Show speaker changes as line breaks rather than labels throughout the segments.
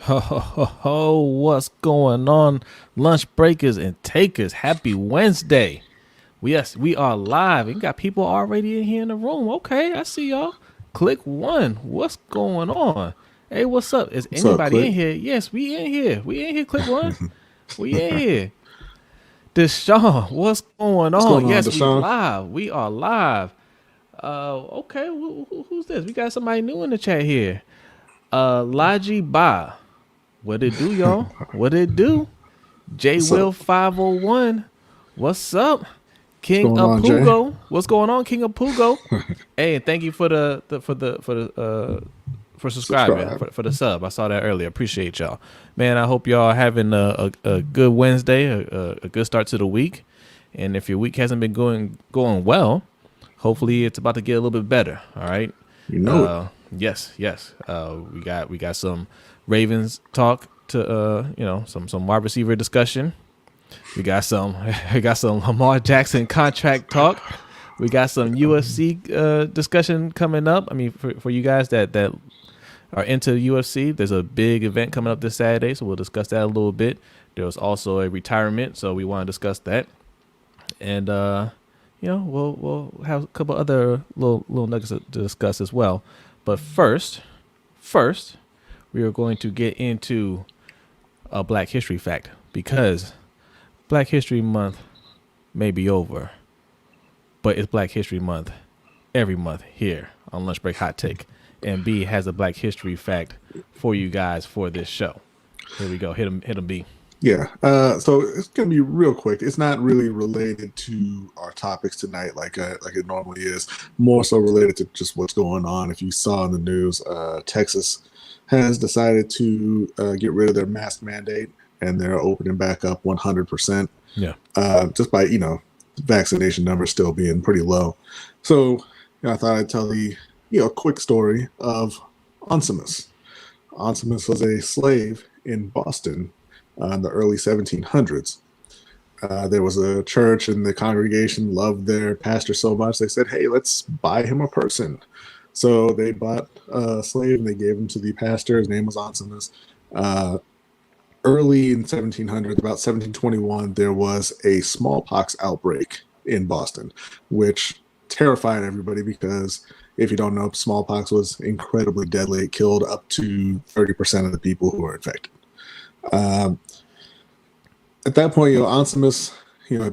Ho, ho, ho, ho, what's going on, lunch breakers and takers? Happy Wednesday. Yes, we are live. We got people already in here in the room. Okay, I see y'all. Click one. What's going on? Hey, what's up? Is
What's up,
anybody
Click?
in here? Yes, we in here. We in here. Click one. We in here. Deshaun, what's going
What's
on?
going on,
Yes, we
Deshaun?
live. We are live. Okay. Who's this? We got somebody new in the chat here. Laji Ba. What it do, y'all? What it do? J
What's up?
Will 501. What's up?
What's
King
going
of
on, Jay?
Pugo. What's going on, King of Pugo? Hey, and thank you for for subscribing
Subscribe.
for the sub. I saw that earlier. Appreciate y'all, man. I hope y'all having a good Wednesday, a good start to the week. And if your week hasn't been going well, hopefully it's about to get a little bit better. All right.
You know it.
Yes. We got some Ravens talk to some wide receiver discussion. We got some Lamar Jackson contract talk. We got some UFC discussion coming up. I mean, for you guys that are into UFC, there's a big event coming up this Saturday, so we'll discuss that a little bit. There was also a retirement, so we want to discuss that, and we'll have a couple other little nuggets to discuss as well. But first, we are going to get into a Black History fact because Black History Month may be over, but it's Black History Month every month here on Lunch Break Hot Take. And B has a Black History fact for you guys for this show. Here we go. Hit him, B.
Yeah. So it's gonna be real quick. It's not really related to our topics tonight, like it normally is. More so related to just what's going on. If you saw in the news, Texas has decided to get rid of their mask mandate, and they're opening back up 100%.
Yeah.
Just by vaccination numbers still being pretty low. So I thought I'd tell the quick story of Onesimus. Onesimus was a slave in Boston in the early 1700s. There was a church, and the congregation loved their pastor so much they said, "Hey, let's buy him a person." So they bought a slave and they gave him to the pastor. His name was Onesimus. Early in 1700s, about 1721, there was a smallpox outbreak in Boston, which terrified everybody because if you don't know, smallpox was incredibly deadly. It killed up to 30% of the people who were infected. At that point, Onesimus,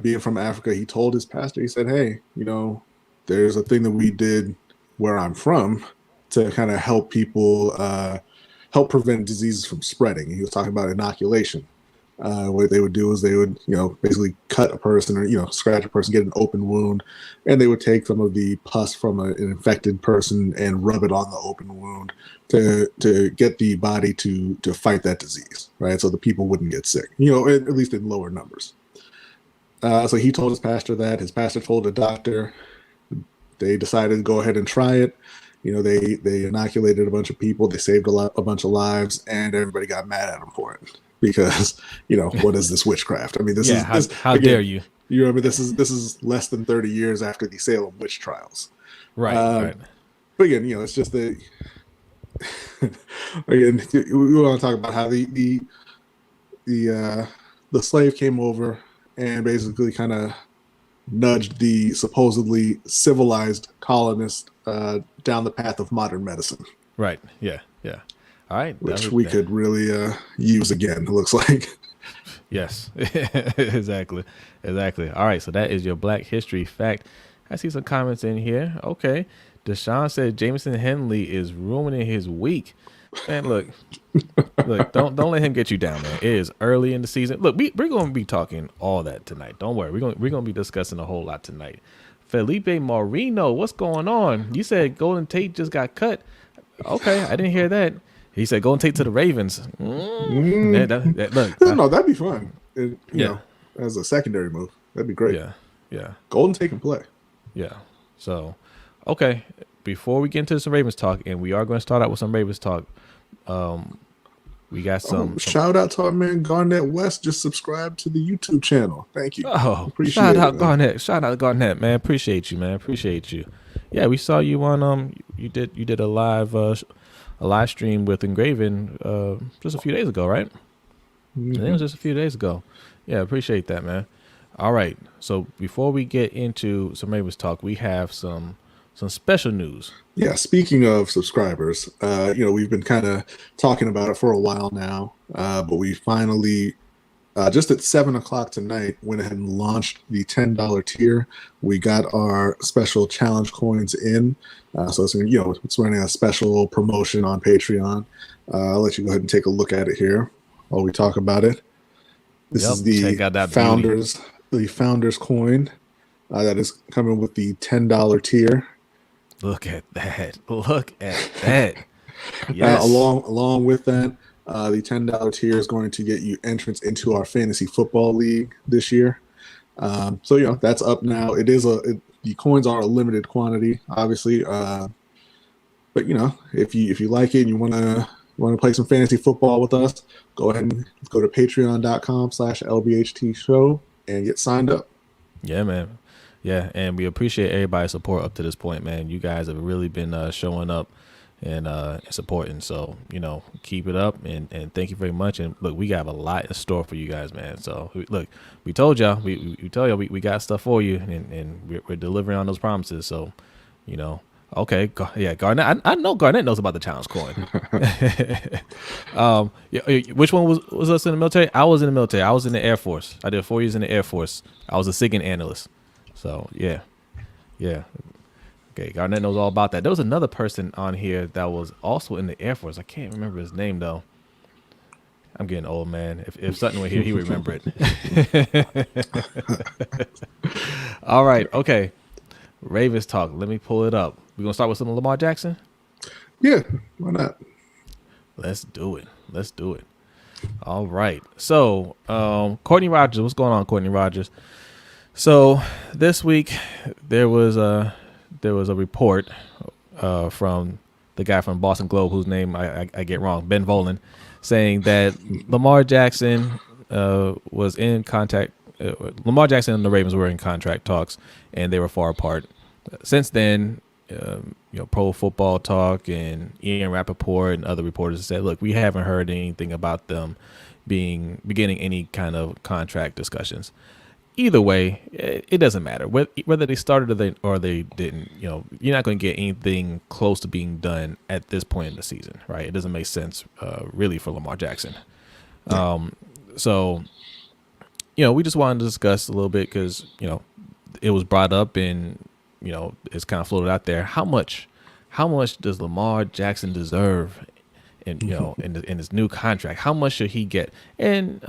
being from Africa, he told his pastor, he said, "Hey, there's a thing that we did where I'm from to kind of help people help prevent diseases from spreading." And he was talking about inoculation. What they would do is they would, basically cut a person or, scratch a person, get an open wound, and they would take some of the pus from an infected person and rub it on the open wound to get the body to fight that disease, right? So the people wouldn't get sick, at least in lower numbers. So he told his pastor that. His pastor told the doctor. They decided to go ahead and try it. They inoculated a bunch of people. They saved a bunch of lives, and everybody got mad at them for it because what is this witchcraft? I mean, this is this
How
again.
dare you?
You remember this is less than 30 years after the Salem witch trials.
Right.
But again, it's just the again we want to talk about how the slave came over and basically kind of nudged the supposedly civilized colonists down the path of modern medicine.
Right. Yeah. All right.
Which we could really use again, it looks like.
Yes. Exactly. All right. So that is your Black History fact. I see some comments in here. Okay. Deshaun said Jameson Henley is ruining his week. Man, look, don't let him get you down, man. It is early in the season. Look, we're going to be talking all that tonight. Don't worry. We're going to be discussing a whole lot tonight. Felipe Marino, what's going on? You said Golden Tate just got cut. Okay, I didn't hear that. He said Golden Tate to the Ravens. Look,
no, that'd be fun. As a secondary move, that'd be great.
Yeah.
Golden Tate can play.
Yeah. So, okay. Before we get into some Ravens talk, and we are going to start out with some Ravens talk. We got some
shout out to our man Garnett West. Just subscribe to the YouTube channel. Thank you.
Shout out Garnett, man. Appreciate you, man. Yeah, we saw you on you did a live live stream with Engraven just a few days ago, right? I think it was just a few days ago. Yeah, appreciate that, man. All right. So before we get into some Ravens talk, we have some special news.
Yeah, speaking of subscribers, we've been kind of talking about it for a while now, but we finally, just at 7 o'clock tonight, went ahead and launched the $10 tier. We got our special challenge coins in, so it's running a special promotion on Patreon. I'll let you go ahead and take a look at it here while we talk about it. This is the founders coin that is coming with the $10 tier.
Look at that! Look at that! Yes.
Along with that, the $10 tier is going to get you entrance into our fantasy football league this year. So that's up now. The coins are a limited quantity, obviously, but if you like it and you want to play some fantasy football with us, go ahead and go to patreon.com/LBHT show and get signed up.
Yeah, man. Yeah, and we appreciate everybody's support up to this point, man. You guys have really been showing up and supporting. So, keep it up and thank you very much. And look, we got a lot in store for you guys, man. So look, we told y'all, we got stuff for you and we're delivering on those promises. So, okay. Yeah, Garnett. I know Garnett knows about the challenge coin. Which one was us in the military? I was in the military. I was in the Air Force. I did 4 years in the Air Force. I was a SIGINT analyst. So yeah. Okay, Garnett knows all about that. There was another person on here that was also in the Air Force. I can't remember his name though. I'm getting old, man. If Sutton were here, he would remember it. All right, okay. Ravens talk. Let me pull it up. We're gonna start with some Lamar Jackson.
Yeah, why not?
Let's do it. All right. So, Courtney Rogers. What's going on, Courtney Rogers? So this week there was a report from the guy from Boston Globe whose name I get wrong, Ben Volen, saying that Lamar Jackson was in contact. Lamar Jackson and the Ravens were in contract talks, and they were far apart. Since then, Pro Football Talk and Ian Rappaport and other reporters said, "Look, we haven't heard anything about them beginning any kind of contract discussions." Either way, it doesn't matter whether they started or they didn't. You're not going to get anything close to being done at this point in the season, right? It doesn't make sense, really, for Lamar Jackson. So, we just wanted to discuss a little bit because it was brought up and it's kind of floated out there. How much does Lamar Jackson deserve? In his new contract, how much should he get? And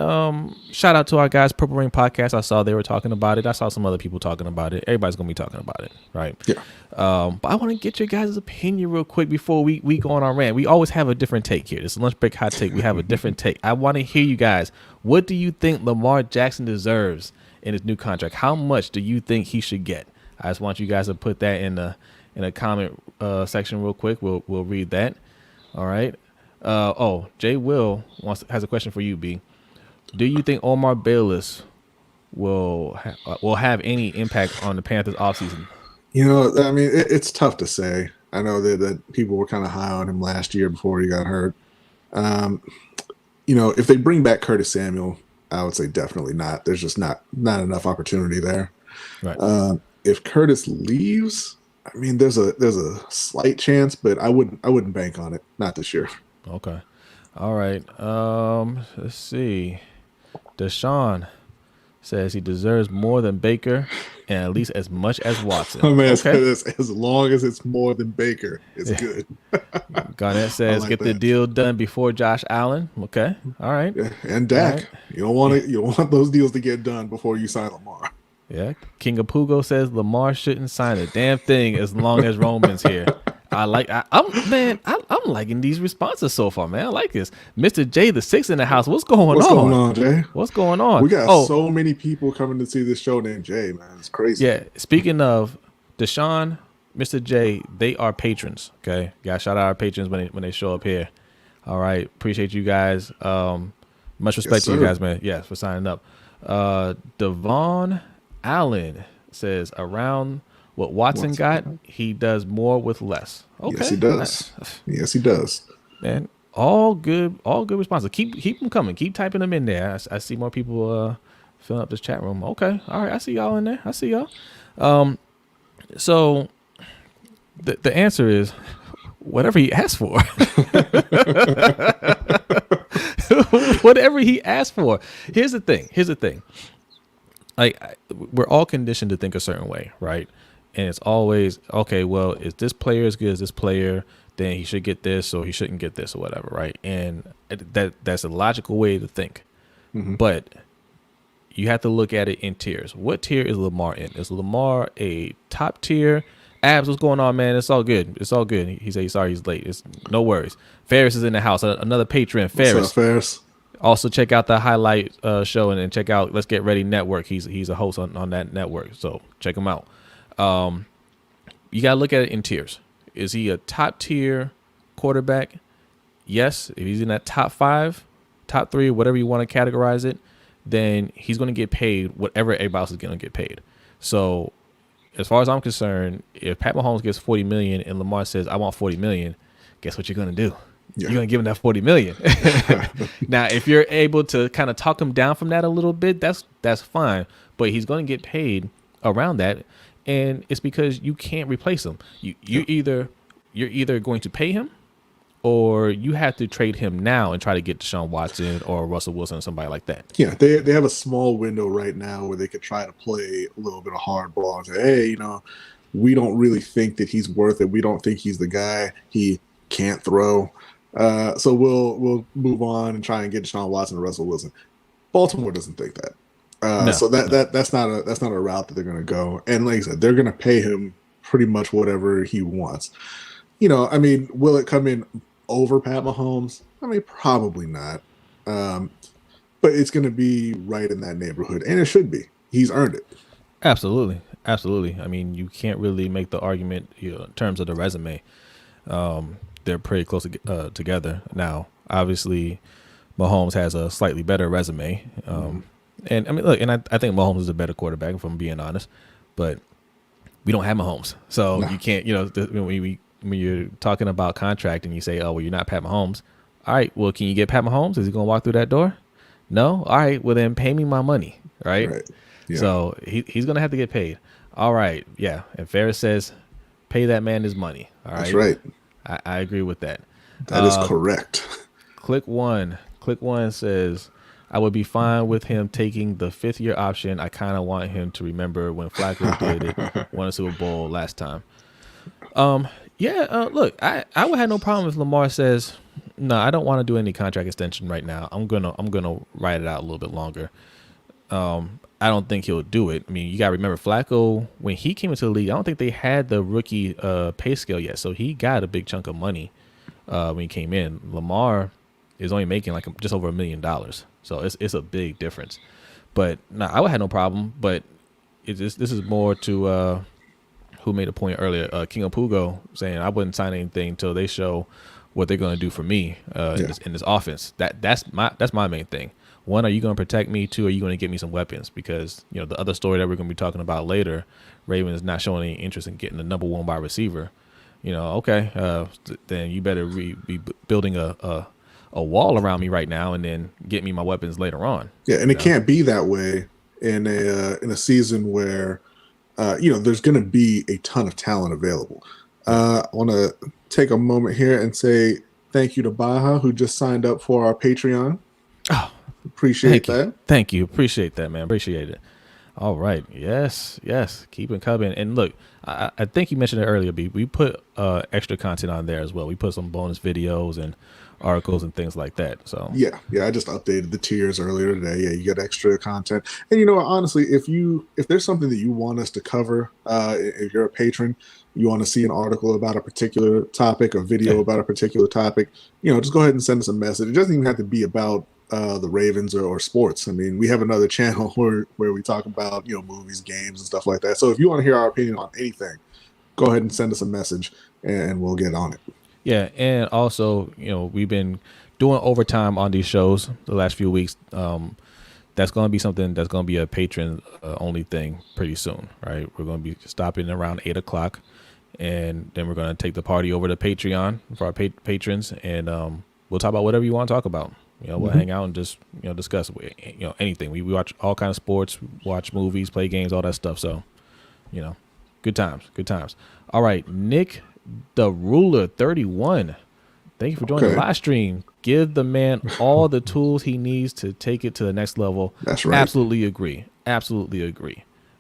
shout out to our guys, Purple Rain Podcast. I saw they were talking about it. I saw some other people talking about it. Everybody's gonna be talking about it, right?
Yeah.
But I want to get your guys' opinion real quick before we go on our rant. We always have a different take here. This lunch break hot take. We have a different take. I want to hear you guys. What do you think Lamar Jackson deserves in his new contract? How much do you think he should get? I just want you guys to put that in a comment section real quick. We'll read that. All right. Jay Will has a question for you, B. Do you think Omar Bayless will have any impact on the Panthers offseason?
It's tough to say. I know that people were kind of high on him last year before he got hurt. If they bring back Curtis Samuel, I would say definitely not. There's just not enough opportunity there.
Right.
If Curtis leaves, there's a slight chance, but I wouldn't bank on it. Not this year.
Okay. All right. Let's see. Deshaun says he deserves more than Baker and at least as much as Watson.
As long as it's more than Baker, it's good.
Garnett says get the deal done before Josh Allen. Okay. All right.
Yeah. And Dak. Right. You don't want those deals to get done before you sign Lamar.
Yeah. King of Pugo says Lamar shouldn't sign a damn thing as long as Roman's here. I'm liking these responses so far, man. I like this. Mr. J, the sixth in the house. What's going on,
Jay?
What's going on?
We got so many people coming to see this show named Jay, man. It's crazy.
Yeah. Speaking of Deshaun, Mr. J, they are patrons. Okay. Yeah. Shout out our patrons when they show up here. All right. Appreciate you guys. Much respect to you guys, man. Yeah, for signing up. Devon Allen says around what Watson got, he does more with less. Okay.
Yes, he does. Yes, he does.
man. All good responses. Keep them coming. Keep typing them in there. I see more people filling up this chat room. Okay, all right. I see y'all in there. I see y'all. So the answer is whatever he asked for. Whatever he asked for. Here's the thing. Like, we're all conditioned to think a certain way, right? And it's always, okay, well, is this player as good as this player? Then he should get this, or he shouldn't get this, or whatever, right? And that's a logical way to think.
Mm-hmm.
But you have to look at it in tiers. What tier is Lamar in? Is Lamar a top tier? Abs, what's going on, man? It's all good. It's all good. He said he's sorry he's late. It's no worries. Ferris is in the house. Another patron, Ferris.
What's up, Ferris?
Also, check out the highlight show and check out Let's Get Ready Network. He's a host on that network, so check him out. You gotta look at it in tiers. Is he a top tier quarterback? Yes. If he's in that top 5, top 3, whatever you want to categorize it, then he's going to get paid whatever everybody else is going to get paid. So, as far as I'm concerned, if Pat Mahomes gets $40 million and Lamar says I want $40 million, guess what you're going to do? Yeah. You're going to give him that $40 million. Now, if you're able to kind of talk him down from that a little bit, that's fine. But he's going to get paid around that, and it's because you can't replace him. You're either going to pay him, or you have to trade him now and try to get Deshaun Watson or Russell Wilson or somebody like that.
Yeah, they have a small window right now where they could try to play a little bit of hardball and say, hey, we don't really think that he's worth it. We don't think he's the guy. He can't throw. So we'll move on and try and get Deshaun Watson and Russell Wilson. Baltimore doesn't think that. So that's not a route that they're going to go. And like I said, they're going to pay him pretty much whatever he wants. Will it come in over Pat Mahomes? Probably not. But it's going to be right in that neighborhood, and it should be. He's earned it.
Absolutely. You can't really make the argument in terms of the resume. They're pretty close together. Now, obviously, Mahomes has a slightly better resume. And I think Mahomes is a better quarterback, if I'm being honest. But we don't have Mahomes, so you can't. When you're talking about contract and you say, "Oh, well, you're not Pat Mahomes." All right, well, can you get Pat Mahomes? Is he going to walk through that door? No. All right, well then pay me my money, right? Yeah. So he's going to have to get paid. All right, yeah. And Ferris says, pay that man his money. All right,
that's right.
I agree with that.
That is correct.
Click one says, I would be fine with him taking the 5th-year option. I kind of want him to remember when Flacco did it, won a Super Bowl last time. Look, I would have no problem if Lamar says, no, I don't want to do any contract extension right now. I'm gonna ride it out a little bit longer. I don't think he'll do it. You gotta remember Flacco, when he came into the league, I don't think they had the rookie pay scale yet, so he got a big chunk of money when he came in. Lamar is only making like just over $1 million, so it's a big difference. But I would have no problem. But this is more to who made a point earlier, King of Pugo, saying I wouldn't sign anything until they show what they're going to do for me in this offense. That's my main thing. One, are you going to protect me? 2, are you going to get me some weapons? Because the other story that we're going to be talking about later, Ravens not showing any interest in getting the number 1 wide receiver. Okay, then you better be building a wall around me right now, and then get me my weapons later on.
Yeah, and it can't be that way in a season where there's going to be a ton of talent available. I want to take a moment here and say thank you to Baja, who just signed up for our Patreon.
Oh,
appreciate that.
Thank you. Appreciate that, man. Appreciate it. All right. Yes. Keep it coming. And look, I think you mentioned it earlier, B. We put extra content on there as well. We put some bonus videos and articles and things like that. So
yeah, I just updated the tiers earlier today. Yeah, you get extra content. And honestly, if there's something that you want us to cover, if you're a patron, you want to see an article about a particular topic, a video about a particular topic, just go ahead and send us a message. It doesn't even have to be about the Ravens or sports. We have another channel where we talk about movies, games, and stuff like that. So if you want to hear our opinion on anything, go ahead and send us a message, and we'll get on it.
Yeah, and also, we've been doing overtime on these shows the last few weeks. That's going to be something that's going to be a patron only thing pretty soon, right? We're going to be stopping around 8 o'clock, and then we're gonna take the party over to Patreon for our patrons, and we'll talk about whatever you want to talk about. We'll hang out and just discuss anything. We watch all kinds of sports, watch movies, play games, all that stuff. So good times. All right, Nick the Ruler 31. Thank you for joining the live stream. Give the man all the tools he needs to take it to the next level.
That's right.
Absolutely agree.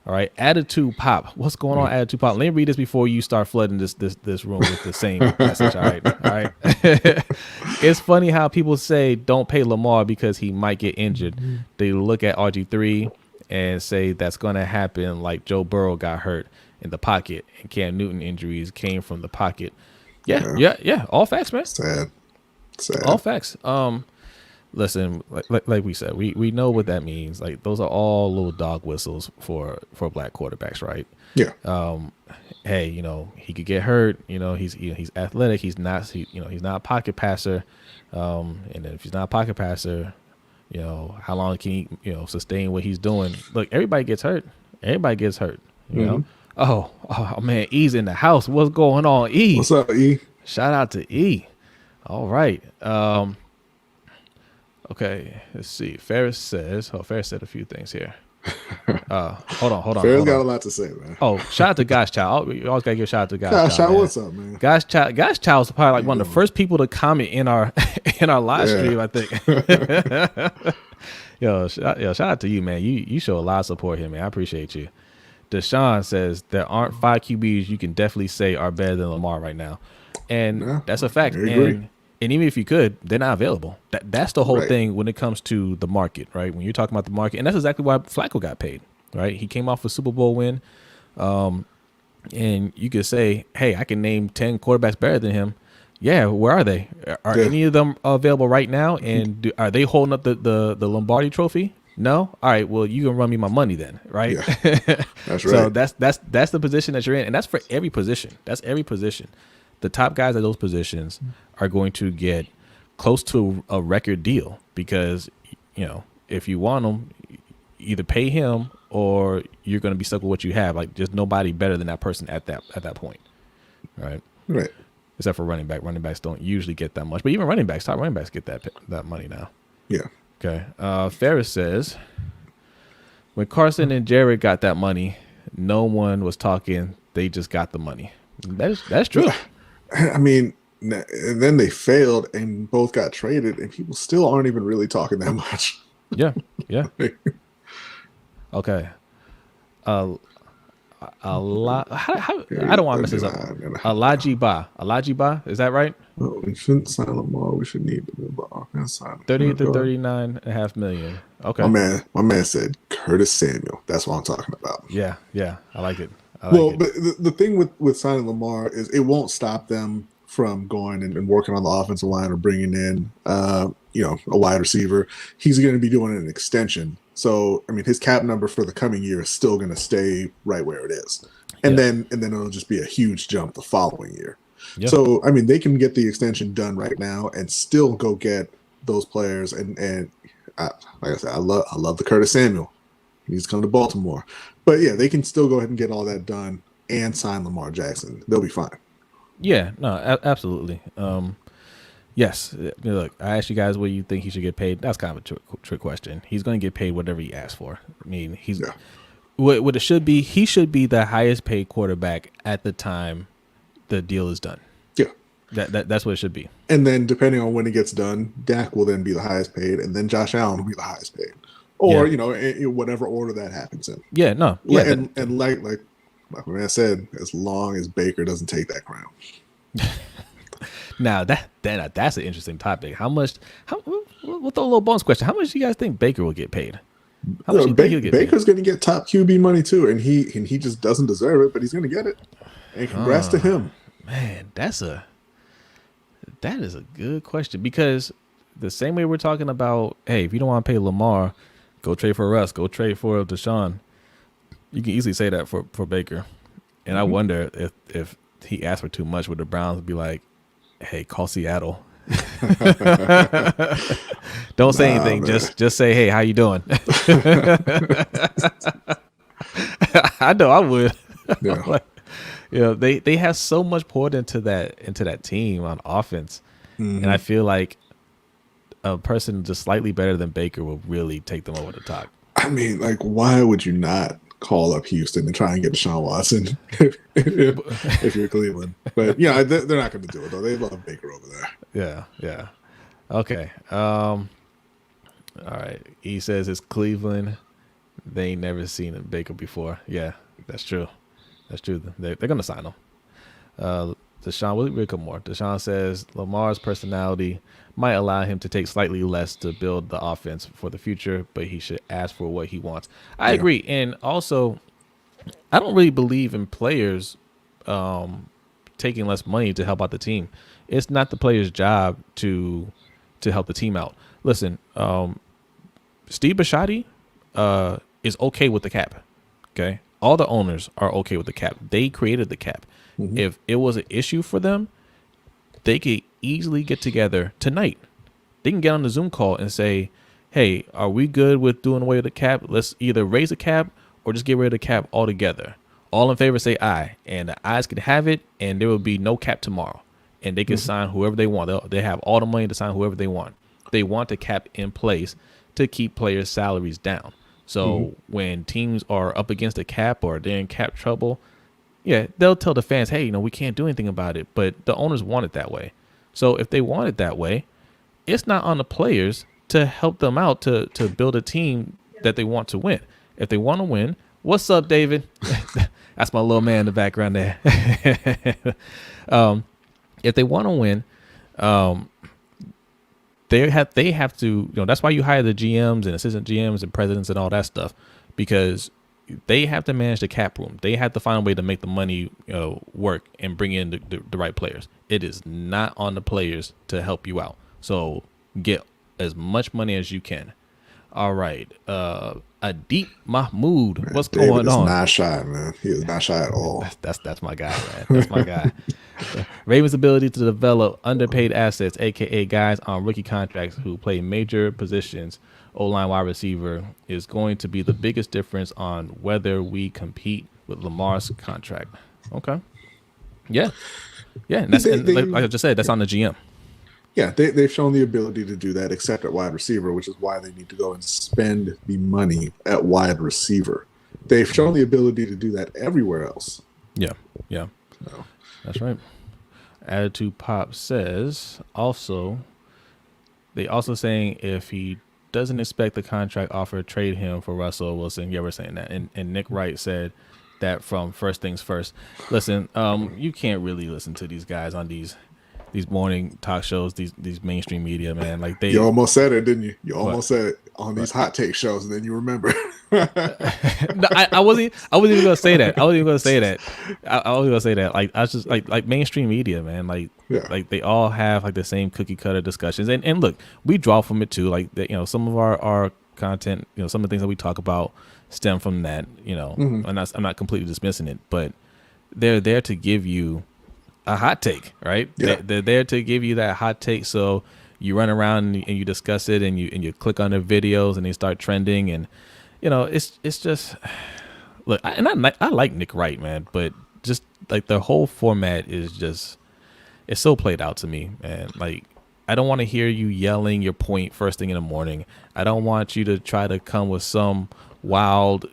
All right, Attitude Pop. What's going on, Attitude Pop? Let me read this before you start flooding this room with the same message. All right. It's funny how people say don't pay Lamar because he might get injured. They look at RG3 and say that's going to happen like Joe Burrow got hurt in the pocket and Cam Newton injuries came from the pocket. Yeah. All facts, man.
Sad.
All facts. Listen, like we said, we know what that means. Like those are all little dog whistles for black quarterbacks, right?
Yeah.
Hey, he could get hurt. He's athletic. He's not a pocket passer. And then if he's not a pocket passer, how long can he sustain what he's doing? Look, everybody gets hurt. You know. Oh man, E's in the house. What's going on, E?
What's up, E?
Shout out to E. All right. Okay, let's see. Ferris said a few things here. Hold on.
Ferris got a lot to say, man.
Oh, shout out to Gosh Child. We always gotta give a shout out to Gosh
Child. What's up, man?
Gosh Child was probably like one of the first people to comment in our live stream, I think. Shout out to you, man. You show a lot of support here, man. I appreciate you. Deshaun says there aren't 5 QBs you can definitely say are better than Lamar right now, and that's a fact. And even if you could, they're not available. That's the whole thing when it comes to the market, right? When you're talking about the market, and that's exactly why Flacco got paid, right? He came off a Super Bowl win, and you could say, hey, I can name 10 quarterbacks better than him. Yeah, where are they? Are any of them available right now? And are they holding up the Lombardi Trophy? No. All right. Well, you can run me my money then, right?
Yeah, that's right.
So that's the position that you're in, and that's for every position. That's every position. The top guys at those positions are going to get close to a record deal because, if you want them, either pay him or you're going to be stuck with what you have. Like, there's nobody better than that person at that point, right?
Right.
Except for running back. Running backs don't usually get that much, but even top running backs get that money now.
Yeah.
Okay. Ferris says, when Carson and Jared got that money, no one was talking. They just got the money. That's true.
I mean, and then they failed and both got traded, and people still aren't even really talking that much.
Yeah. Okay. I don't want to mess this up. Alajiba, is that right?
Well, we shouldn't sign Lamar. We should need to move the offense.
30 to 39.5 million. Okay.
My man said Curtis Samuel. That's what I'm talking about.
Yeah, I like it.
But the thing with signing Lamar is it won't stop them from going and working on the offensive line or bringing in a wide receiver. He's going to be doing an extension. So, I mean, his cap number for the coming year is still going to stay right where it is. And then it'll just be a huge jump the following year. Yep. So, I mean, they can get the extension done right now and still go get those players. And like I said, I love the Curtis Samuel. He's coming to Baltimore. But, yeah, they can still go ahead and get all that done and sign Lamar Jackson. They'll be fine.
Yeah, no, absolutely. Yes. Look, I asked you guys what you think he should get paid. That's kind of a trick question. He's going to get paid whatever he asks for. I mean, what it should be, he should be the highest paid quarterback at the time the deal is done.
Yeah.
That's what it should be. And
then depending on when it gets done, Dak will then be the highest paid, and then Josh Allen will be the highest paid. Or, in whatever order that happens in.
Yeah, no. Yeah,
and like my man said, as long as Baker doesn't take that crown.
Now that's an interesting topic. We'll throw a little bonus question. How much do you guys think Baker will get paid? How much do you think he'll get
Baker's going to get top QB money too, and he just doesn't deserve it, but he's going to get it. And congrats to him.
Man, that is a good question, because the same way we're talking about, hey, if you don't want to pay Lamar, go trade for Russ, go trade for Deshaun. You can easily say that for Baker. And I wonder if he asked for too much, would the Browns be like, hey, call Seattle. Don't say anything. Man. Just say, hey, how you doing? I know I would.
Yeah.
they have so much poured into that team on offense, and I feel like a person just slightly better than Baker will really take them over the top.
I mean, like, why would you not call up Houston and try and get Deshaun Watson if you're Cleveland? But yeah, they're not going to do it though. They love Baker over there.
Yeah. Okay. All right. He says it's Cleveland. They ain't never seen a Baker before. Yeah, that's true. They're gonna sign him. Deshaun, we'll read a couple more. Deshaun says Lamar's personality might allow him to take slightly less to build the offense for the future, but he should ask for what he wants. I agree, and also, I don't really believe in players taking less money to help out the team. It's not the player's job to help the team out. Listen, Steve Bisciotti is okay with the cap. Okay, all the owners are okay with the cap. They created the cap. If it was an issue for them, they could easily get together tonight. They can get on the Zoom call and say, hey, are we good with doing away with the cap? Let's either raise the cap or just get rid of the cap altogether. All in favor say aye, and the ayes can have it, and there will be no cap tomorrow. And they can sign whoever they want. They have all the money to sign whoever they want. They want the cap in place to keep players' salaries down. So when teams are up against the cap or they're in cap trouble, yeah, they'll tell the fans, hey, we can't do anything about it. But the owners want it that way. So if they want it that way, it's not on the players to help them out to build a team that they want to win. If they want to win, what's up, David? That's my little man in the background there. If they want to win, they have to, that's why you hire the GMs and assistant GMs and presidents and all that stuff, because they have to manage the cap room. They have to find a way to make the money work and bring in the right players. It is not on the players to help you out. So get as much money as you can. All right. Adeep Mahmoud, what's going on?
Not shy, man. He is not shy at all.
That's my guy, man. That's my guy. Ravens' ability to develop underpaid assets, aka guys on rookie contracts who play major positions, O-line wide receiver, is going to be the biggest difference on whether we compete with Lamar's contract. Okay. Yeah. And that's like I just said, that's on the GM.
Yeah, they've shown the ability to do that, except at wide receiver, which is why they need to go and spend the money at wide receiver. They've shown the ability to do that everywhere else.
Yeah. So. That's right. Attitude Pop says they also saying if he doesn't expect the contract offer, trade him for Russell Wilson. Yeah, we're saying that. And Nick Wright said that from First Things First. Listen, you can't really listen to these guys on these morning talk shows, these mainstream media, man. Like
you almost said it, didn't you? You almost said it on these hot take shows, and then you remember.
No, I wasn't even gonna say that. I wasn't even gonna say that. Like I was just like mainstream media, man. Like they all have like the same cookie cutter discussions. And look, we draw from it too. Like some of our content, some of the things that we talk about stem from that. I'm not completely dismissing it, but they're there to give you a hot take, right? Yeah. They're there to give you that hot take. So you run around and you discuss it, and you click on their videos, and they start trending, and it's just look. I like Nick Wright, man, but just like the whole format is just it's so played out to me, man. Like I don't want to hear you yelling your point first thing in the morning. I don't want you to try to come with some wild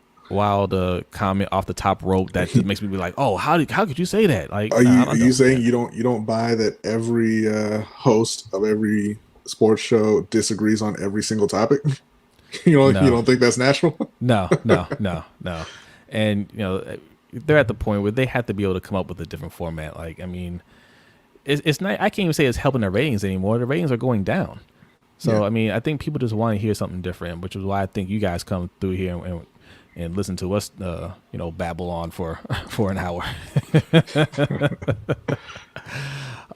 comment off the top rope that just makes me be like, oh, how could you say that? Like,
are you saying you don't buy that every host of every sports show disagrees on every single topic? You don't think that's natural?
No. And they're at the point where they have to be able to come up with a different format. Like, I mean, it's not. I can't even say it's helping their ratings anymore. The ratings are going down. So I mean, I think people just want to hear something different, which is why I think you guys come through here and listen to us, babble on for an hour.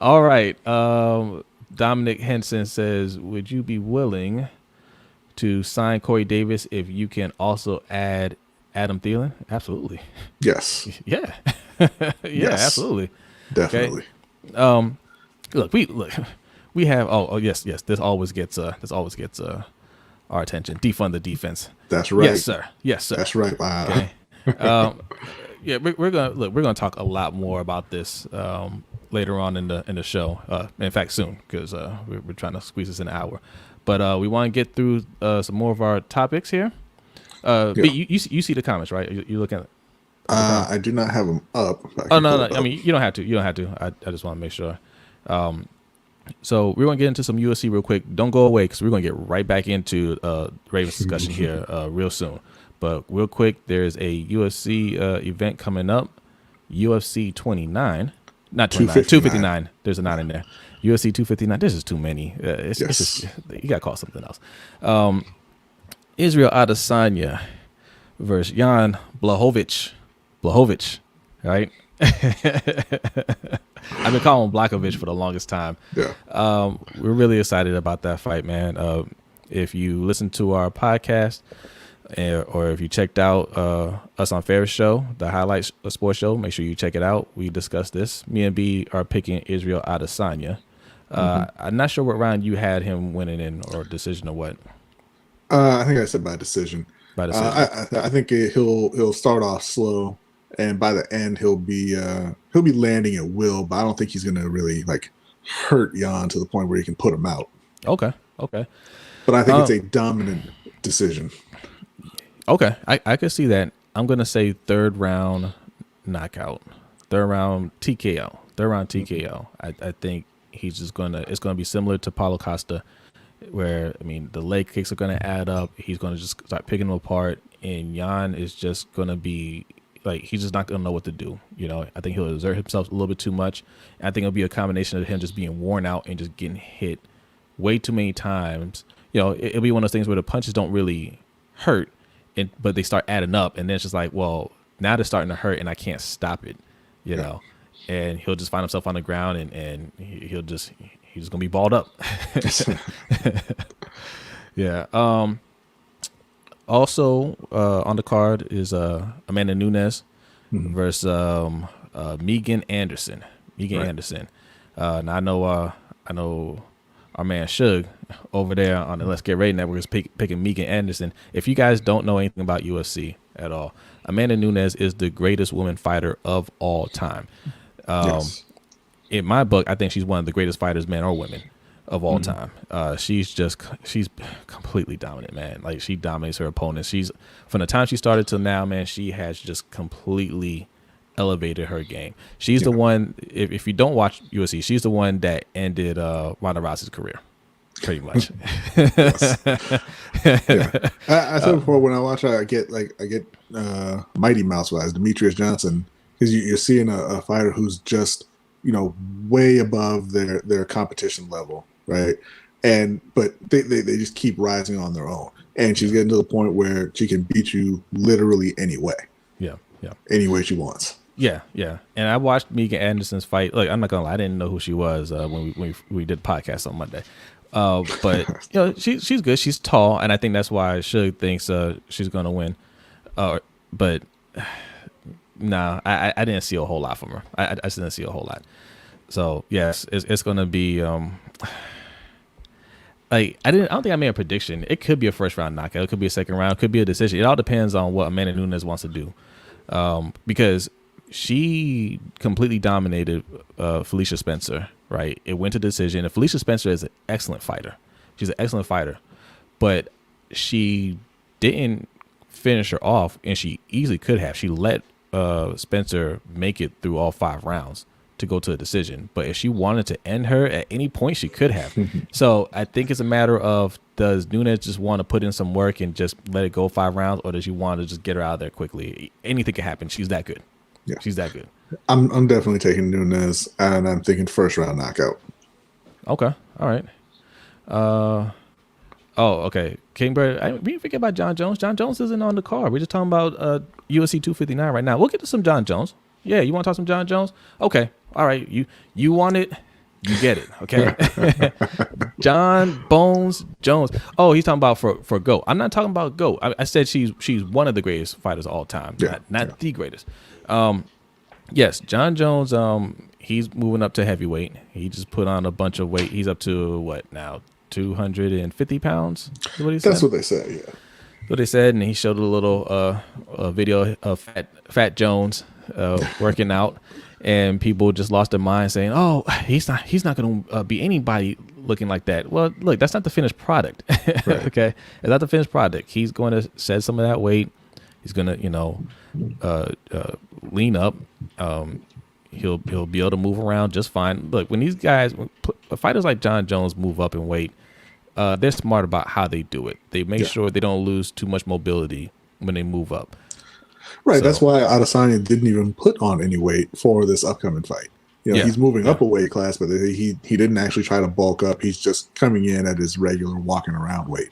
All right. Dominic Henson says, would you be willing to sign Corey Davis if you can also add Adam Thielen? Absolutely.
Yes.
Yeah. Yes. Absolutely.
Definitely.
Okay. We have. Oh yes. This always gets our attention. Defund the defense.
That's right.
Yes, sir.
That's right. Wow.
Okay. Yeah, we're gonna talk a lot more about this later on in the show. In fact, soon, because we're trying to squeeze this in an hour. But we want to get through some more of our topics here. B, you see the comments, right? You looking at?
I do not have them up.
Oh no. I mean, you don't have to. You don't have to. I just want to make sure. So we're going to get into some UFC real quick. Don't go away because we're going to get right back into Ravens discussion here real soon. But real quick, there's a UFC event coming up, UFC 29, not 29, 259. There's a 9 in there. UFC 259. This is too many. It's just, you got to call it something else. Israel Adesanya versus Jan Blachowicz, right? I've been calling him Blachowicz for the longest time.
Yeah.
We're really excited about that fight, man. If you listen to our podcast or if you checked out us on Ferris Show, the Highlights Sports Show, make sure you check it out. We discussed this. Me and B are picking Israel Adesanya. I'm not sure what round you had him winning in, or decision or what.
I think I said by decision.
By decision.
I think he'll start off slow, and by the end he'll be landing at will. But I don't think he's gonna really like hurt Jan to the point where he can put him out.
Okay.
But I think it's a dominant decision.
Okay, I could see that. I'm gonna say third round knockout, third round TKO. I think he's just it's gonna be similar to Paulo Costa, where I mean the leg kicks are gonna add up. He's gonna just start picking them apart, and Jan is just gonna be like, he's just not gonna know what to do. You know, I think he'll exert himself a little bit too much. And I think it'll be a combination of him just being worn out and just getting hit way too many times. You know, it'll be one of those things where the punches don't really hurt, but they start adding up, and then it's just like, well, now they're starting to hurt, and I can't stop it, you know. And he'll just find himself on the ground, and he's just gonna be balled up. Yeah. Also on the card is Amanda Nunes versus Megan Anderson. Anderson. Now I know our man Suge over there on the Let's Get Ready Network is picking Megan Anderson. If you guys don't know anything about UFC at all, Amanda Nunes is the greatest woman fighter of all time. In my book, I think she's one of the greatest fighters, men or women, of all time. She's completely dominant, man. Like, she dominates her opponents. She's, from the time she started till now, man, she has just completely elevated her game. She's the one, if you don't watch UFC, she's the one that ended Ronda Rousey's career, pretty much.
I said before, when I watch her, I get Mighty Mouse wise, Demetrius Johnson, because you're seeing a fighter who's just, you know, way above their competition level, right? But they just keep rising on their own, and she's getting to the point where she can beat you literally any way. Any way she wants.
Yeah. And I watched Megan Anderson's fight. Like, I'm not gonna lie, I didn't know who she was when we did the podcast on Monday. But you know, she's good. She's tall, and I think that's why Suge thinks she's gonna win. But nah, I didn't see a whole lot from her. I just didn't see a whole lot. So yes, it's gonna be like, I don't think I made a prediction. It could be a first round knockout. It could be a second round. It could be a decision. It all depends on what Amanda Nunes wants to do. Because she completely dominated Felicia Spencer, right? It went to decision. And Felicia Spencer is an excellent fighter. She's an excellent fighter, but she didn't finish her off, and she easily could have. She let Spencer make it through all 5 rounds to go to a decision. But if she wanted to end her at any point, she could have. So I think it's a matter of, does Nunes just want to put in some work and just let it go 5 rounds, or does she want to just get her out of there quickly? Anything can happen. She's that good. Yeah, she's that good.
I'm definitely taking Nunes, and I'm thinking first round knockout.
Okay, all right. Okay. King Bird, we didn't forget about John Jones. John Jones isn't on the card. We're just talking about UFC 259 right now. We'll get to some John Jones. Yeah, you want to talk some John Jones? Okay, all right. You want it, you get it. Okay. John Bones Jones. Oh, he's talking about for GOAT. I'm not talking about GOAT. I said she's one of the greatest fighters of all time, not the greatest. Yes, John Jones. He's moving up to heavyweight. He just put on a bunch of weight. He's up to what now? 250 pounds. Is what he said?
That's what they said. Yeah.
What they said, and he showed a little video of Fat Jones. working out, and people just lost their mind saying, "Oh, he's not going to be anybody looking like that." Well, look, that's not the finished product.
Right.
Okay, it's not the finished product. He's going to shed some of that weight. He's going to, lean up. He'll be able to move around just fine. Look, when these guys, fighters like John Jones move up in weight, they're smart about how they do it. They make sure they don't lose too much mobility when they move up.
Right.
So,
that's why Adesanya didn't even put on any weight for this upcoming fight. He's moving up a weight class, but he didn't actually try to bulk up. He's just coming in at his regular walking around weight.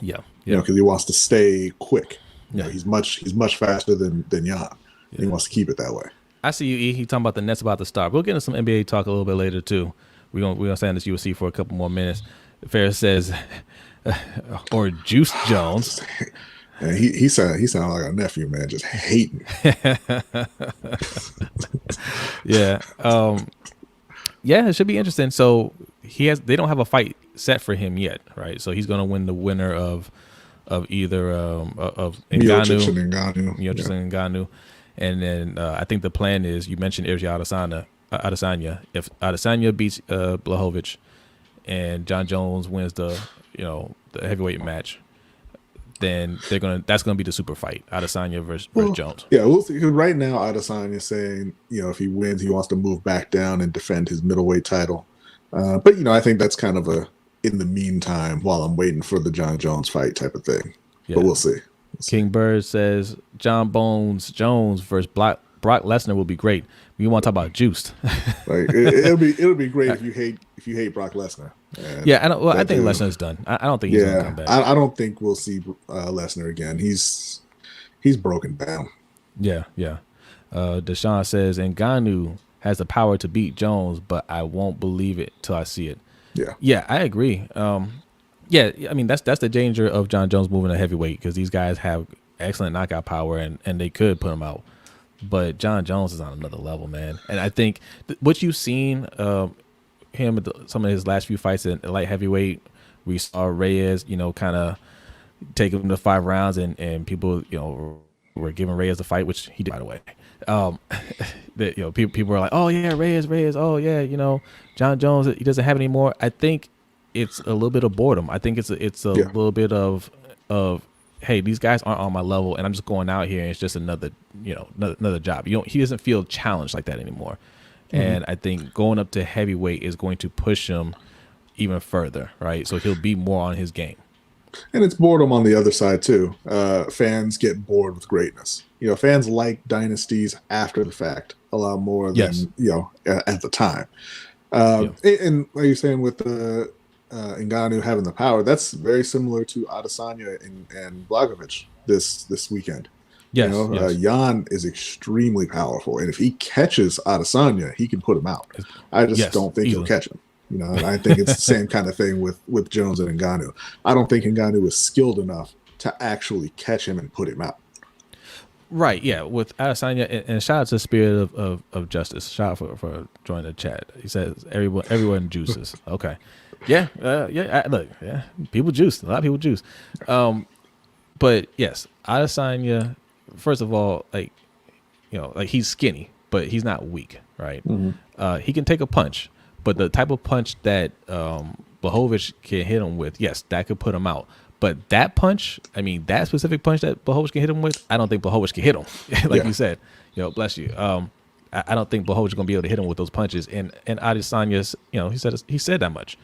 Yeah.
Because he wants to stay quick.
Yeah.
He's much faster than Jan. Yeah. He wants to keep it that way.
I see you, E. He talking about the Nets about to start. We'll get into some NBA talk a little bit later too. We're gonna stay on this UFC for a couple more minutes. Ferris says, or Juice Jones.
And he sounded like a nephew, man, just hating.
Yeah. Yeah, it should be interesting. So they don't have a fight set for him yet, right? So he's gonna win the winner of either of
Miocic
and Ngannou. And then I think the plan is, you mentioned Adesanya. If Adesanya beats Blachowicz and John Jones wins the heavyweight match, then that's gonna be the super fight, Adesanya versus Jones.
Yeah, we'll see. Right now, Adesanya is saying, if he wins, he wants to move back down and defend his middleweight title. But I think that's kind of a in the meantime while I'm waiting for the John Jones fight type of thing. Yeah. But we'll see.
King Bird says John Bones Jones versus Brock Lesnar will be great. We want to talk about juiced.
Like it'll be great if you hate Brock Lesnar.
Yeah, I think Lesnar's done. I don't think he's gonna come back.
I don't think we'll see Lesnar again. He's broken down.
Yeah. Deshaun says Ngannou has the power to beat Jones, but I won't believe it till I see it. Yeah, I agree. Yeah, I mean that's the danger of John Jones moving to heavyweight, because these guys have excellent knockout power and they could put him out. But John Jones is on another level, man. And I think what you've seen him at some of his last few fights in light heavyweight, we saw Reyes, kind of take him to 5 rounds, and people, were giving Reyes the fight, which he did, by the way. People were like, oh yeah, Reyes, oh yeah, John Jones, he doesn't have it anymore. I think it's a little bit of boredom. I think it's a little bit of hey, these guys aren't on my level, and I'm just going out here and it's just another job. He doesn't feel challenged like that anymore. Mm-hmm. And I think going up to heavyweight is going to push him even further, right? So he'll be more on his game.
And it's boredom on the other side too. Fans get bored with greatness. Fans like dynasties after the fact a lot more than at the time. And like you're saying with the Ngannou having the power, that's very similar to Adesanya and Blachowicz this weekend.
Yes,
Jan is extremely powerful, and if he catches Adesanya, he can put him out. I just don't think he'll catch him. And I think it's the same kind of thing with Jones and Ngannou. I don't think Ngannou is skilled enough to actually catch him and put him out.
Right, yeah. With Adesanya, and shout out to Spirit of Justice. Shout out for joining the chat. He says everyone juices. Okay. Yeah, look, people juice. A lot of people juice. But yes, Adesanya, first of all, like he's skinny, but he's not weak, right? Mm-hmm. He can take a punch, but the type of punch that Blachowicz can hit him with, yes, that could put him out. But that punch, I mean, that specific punch that Blachowicz can hit him with, I don't think Blachowicz can hit him. You said, bless you. I don't think Blachowicz is going to be able to hit him with those punches. And Adesanya's, he said that much.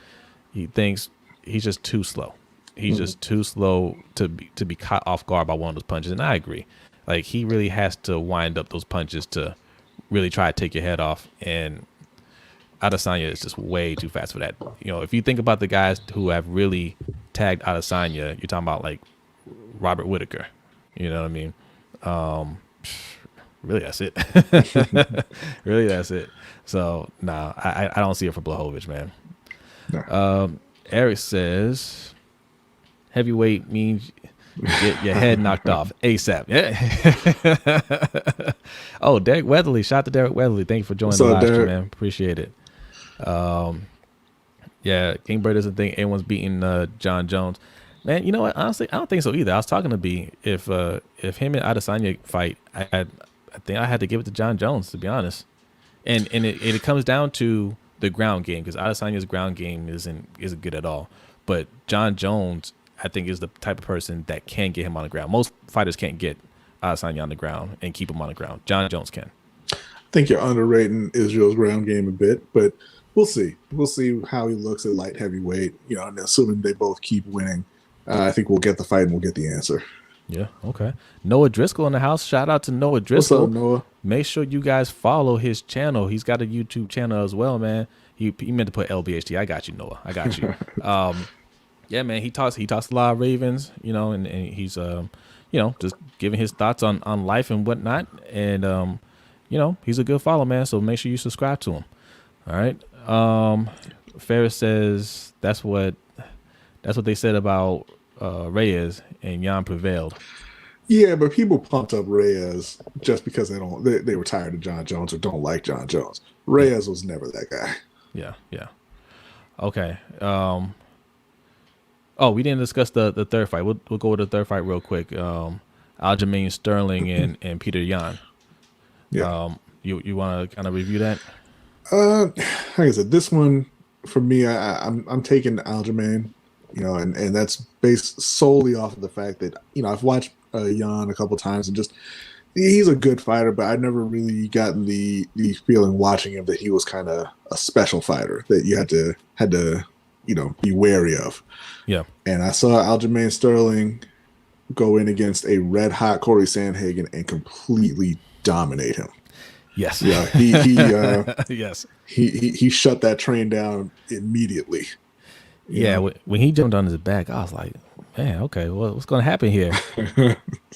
He thinks he's just too slow. He's just too slow to be caught off guard by one of those punches. And I agree. Like, he really has to wind up those punches to really try to take your head off. And Adesanya is just way too fast for that. If you think about the guys who have really tagged Adesanya, you're talking about like Robert Whittaker. You know what I mean? Really, that's it. Really, that's it. So, nah, I don't see it for Blachowicz, man. No. Eric says heavyweight means get your head knocked off ASAP. Yeah. Oh, Derek Weatherly. Shout out to Derek Weatherly. Thank you for joining the live stream, man. Appreciate it. Yeah, King Bird doesn't think anyone's beating John Jones. Man, you know what? Honestly, I don't think so either. I was talking to B. If him and Adesanya fight, I I think I had to give it to John Jones, to be honest. And it comes down to the ground game, because Adesanya's ground game isn't good at all. But John Jones, I think, is the type of person that can get him on the ground. Most fighters can't get Adesanya on the ground and keep him on the ground. John Jones can.
I think you're underrating Israel's ground game a bit, but we'll see. We'll see how he looks at light heavyweight. And assuming they both keep winning, I think we'll get the fight and we'll get the answer.
Yeah, okay. Noah Driscoll in the house. Shout out to Noah Driscoll.
What's up, Noah?
Make sure you guys follow his channel. He's got a YouTube channel as well, man. He meant to put LBHT. I got you, Noah. I got you. Yeah, man. He talks a lot of Ravens, and he's just giving his thoughts on life and whatnot. And he's a good follow, man. So make sure you subscribe to him. All right. Ferris says that's what they said about Reyes, and Jan prevailed.
Yeah, but people pumped up Reyes just because they were tired of John Jones or don't like John Jones. Reyes was never that guy.
Yeah. Okay. We didn't discuss the third fight. We'll go with the third fight real quick. Aljamain Sterling and Peter Yan.
Yeah.
You want to kind of review that?
Like I said, this one for me, I'm taking Aljamain. And that's based solely off of the fact that, I've watched Jan a couple times, and just he's a good fighter, but I've never really gotten the feeling watching him that he was kind of a special fighter that you had to be wary of.
Yeah.
And I saw Aljamain Sterling go in against a red hot Corey Sandhagen and completely dominate him.
Yes.
Yeah.
Yes.
He shut that train down immediately.
Yeah, when he jumped on his back, I was like, man, okay, what's going to happen here?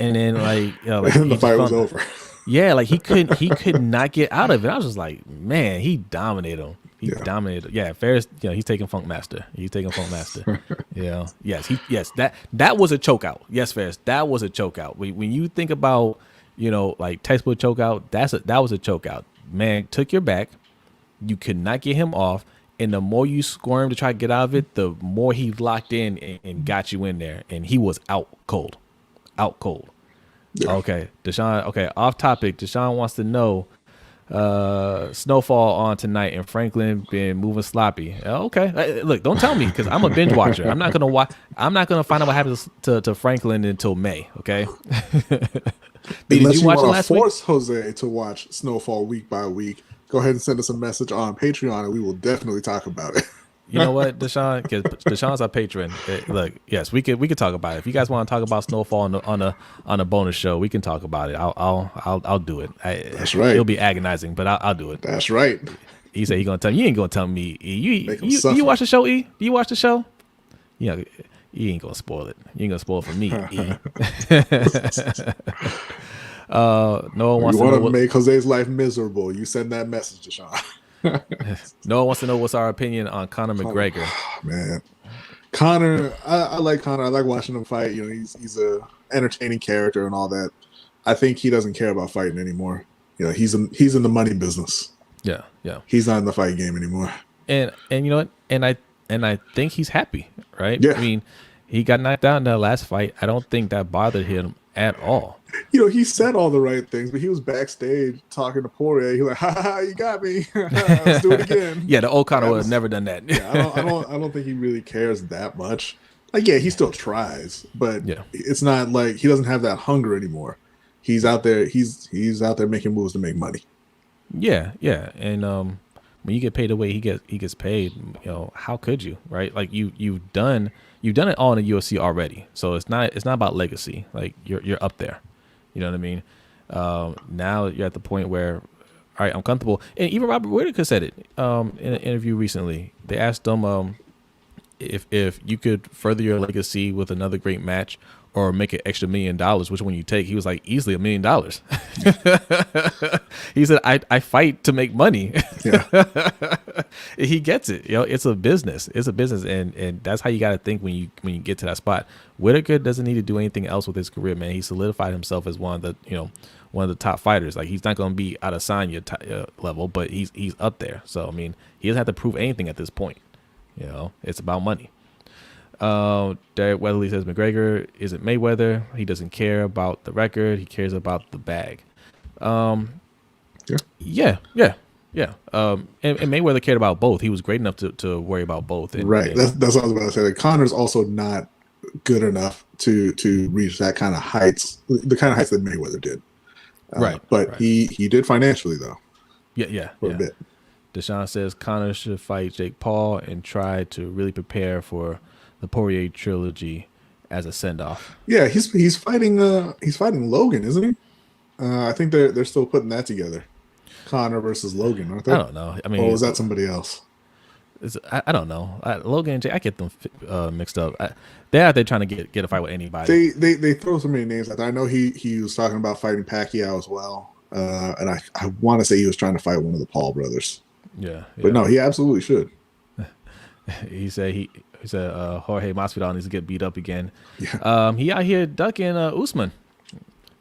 And then
the fight was over.
Yeah, he could not get out of it. I was just like, man, he dominated him. He dominated. Yeah, Ferris, he's taking Funk Master. Yeah. Yes, that was a chokeout. Yes, Ferris, that was a chokeout. When you think about, textbook chokeout, that was a chokeout. Man took your back. You could not get him off. And the more you squirm to try to get out of it, the more he locked in and got you in there. And he was out cold. Yeah. Okay, Deshaun. Okay, off topic. Deshaun wants to know snowfall on tonight and Franklin been moving sloppy. Okay, look, don't tell me because I'm a binge watcher. I'm not gonna watch. I'm not gonna find out what happens to Franklin until May. Okay.
Did you watch it last week? Force Jose to watch Snowfall week by week. Go ahead and send us a message on Patreon, and we will definitely talk about it.
You know what, Deshaun? Because Deshaun's our patron. Look, yes, we could talk about it. If you guys want to talk about Snowfall on a bonus show, we can talk about it. I'll do it.
That's right.
It'll be agonizing, but I'll do it.
That's right.
He said he's gonna tell me. You ain't gonna tell me. You watch the show, E? Do you watch the show? You ain't gonna spoil it. You ain't gonna spoil it for me, E. No one wants to know
to make Jose's life miserable. You send that message to Sean.
No one wants to know what's our opinion on Conor McGregor.
Man, Conor, I like Conor. I like watching him fight. He's a entertaining character and all that. I think he doesn't care about fighting anymore. He's in the money business.
Yeah.
He's not in the fight game anymore.
And you know what? And I think he's happy, right?
Yeah.
I mean, he got knocked out in that last fight. I don't think that bothered him at all.
He said all the right things, but he was backstage talking to Poirier. He was like, "Ha, you got me. Let's do it again."
Yeah, the old Conor would have never done that.
Yeah, I don't think he really cares that much. He still tries, but it's not like he doesn't have that hunger anymore. He's out there. He's out there making moves to make money.
Yeah, and when you get paid the way he gets paid, how could you, right? Like you've done it all in the UFC already, so it's not about legacy. Like you're up there, you know what I mean? Now you're at the point where, all right, I'm comfortable. And even Robert Whittaker said it in an interview recently. They asked him if you could further your legacy with another great match or make an extra $1 million, which one you take? He was like, easily $1 million. He said, I fight to make money. Yeah. He gets it. It's a business. And that's how you got to think when you get to that spot. Whitaker doesn't need to do anything else with his career, man. He solidified himself as one of the top fighters. Like, he's not going to be Adesanya level, but he's up there. So, I mean, he doesn't have to prove anything at this point. It's about money. Derek Weatherly says McGregor isn't Mayweather. He doesn't care about the record. He cares about the bag. Yeah. And Mayweather cared about both. He was great enough to worry about both.
Right. That's what I was about to say. Like, Connor's also not good enough to reach that kind of heights, the kind of heights that Mayweather did. But he did financially though.
Yeah.
For a bit.
Deshaun says Conor should fight Jake Paul and try to really prepare for the Poirier trilogy as a send off.
Yeah, he's fighting Logan, isn't he? I think they're still putting that together. Conor versus Logan, aren't they?
I don't know. I mean,
or was that somebody else?
I don't know. Logan and Jake, I get them mixed up. They're out there trying to get a fight with anybody.
They throw so many names out there. I know he was talking about fighting Pacquiao as well, and I want to say he was trying to fight one of the Paul brothers.
Yeah.
But no, he absolutely should.
He said Jorge Masvidal needs to get beat up again.
Yeah.
He out here ducking Usman.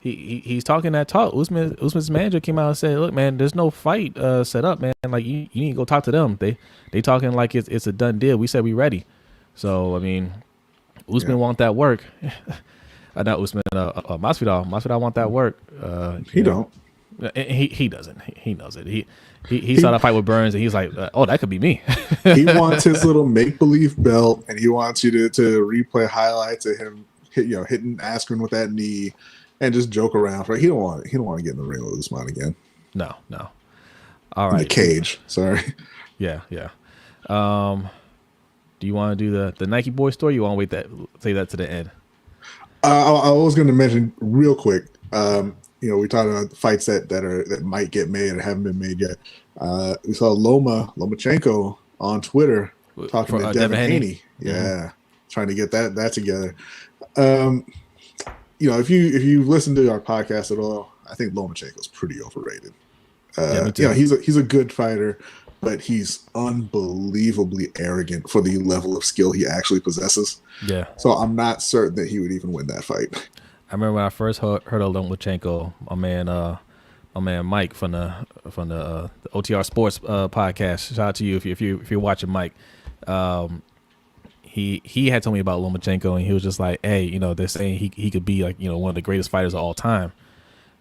He's talking that talk. Usman's manager came out and said, "Look, man, there's no fight set up, man. Like you need to go talk to them. They talking like it's a done deal. We said we ready. So I mean, Usman want that work. Not Usman. Masvidal. Masvidal want that work.
He don't.
He doesn't. He knows it. He saw that fight with Burns and he's like, oh, that could be me.
He wants his little make believe belt, and he wants you to replay highlights of him hitting Askren with that knee. And just joke around, right? He don't want to get in the ring with Usman again.
No. All right.
In the cage. Sorry.
Yeah. Do you want to do the Nike Boy story? You want to say that to the end?
I was going to mention real quick. We talked about fights that might get made or haven't been made yet. We saw Lomachenko on Twitter talking to Devin Haney. Yeah, trying to get that together. If you listen to our podcast at all, I think Lomachenko's pretty overrated.
Me too.
He's a good fighter, but he's unbelievably arrogant for the level of skill he actually possesses.
Yeah.
So I'm not certain that he would even win that fight.
I remember when I first heard of Lomachenko, my man Mike from the OTR Sports podcast. Shout out to you if you're watching, Mike. He had told me about Lomachenko, and he was just like, hey, they're saying he could be like, one of the greatest fighters of all time.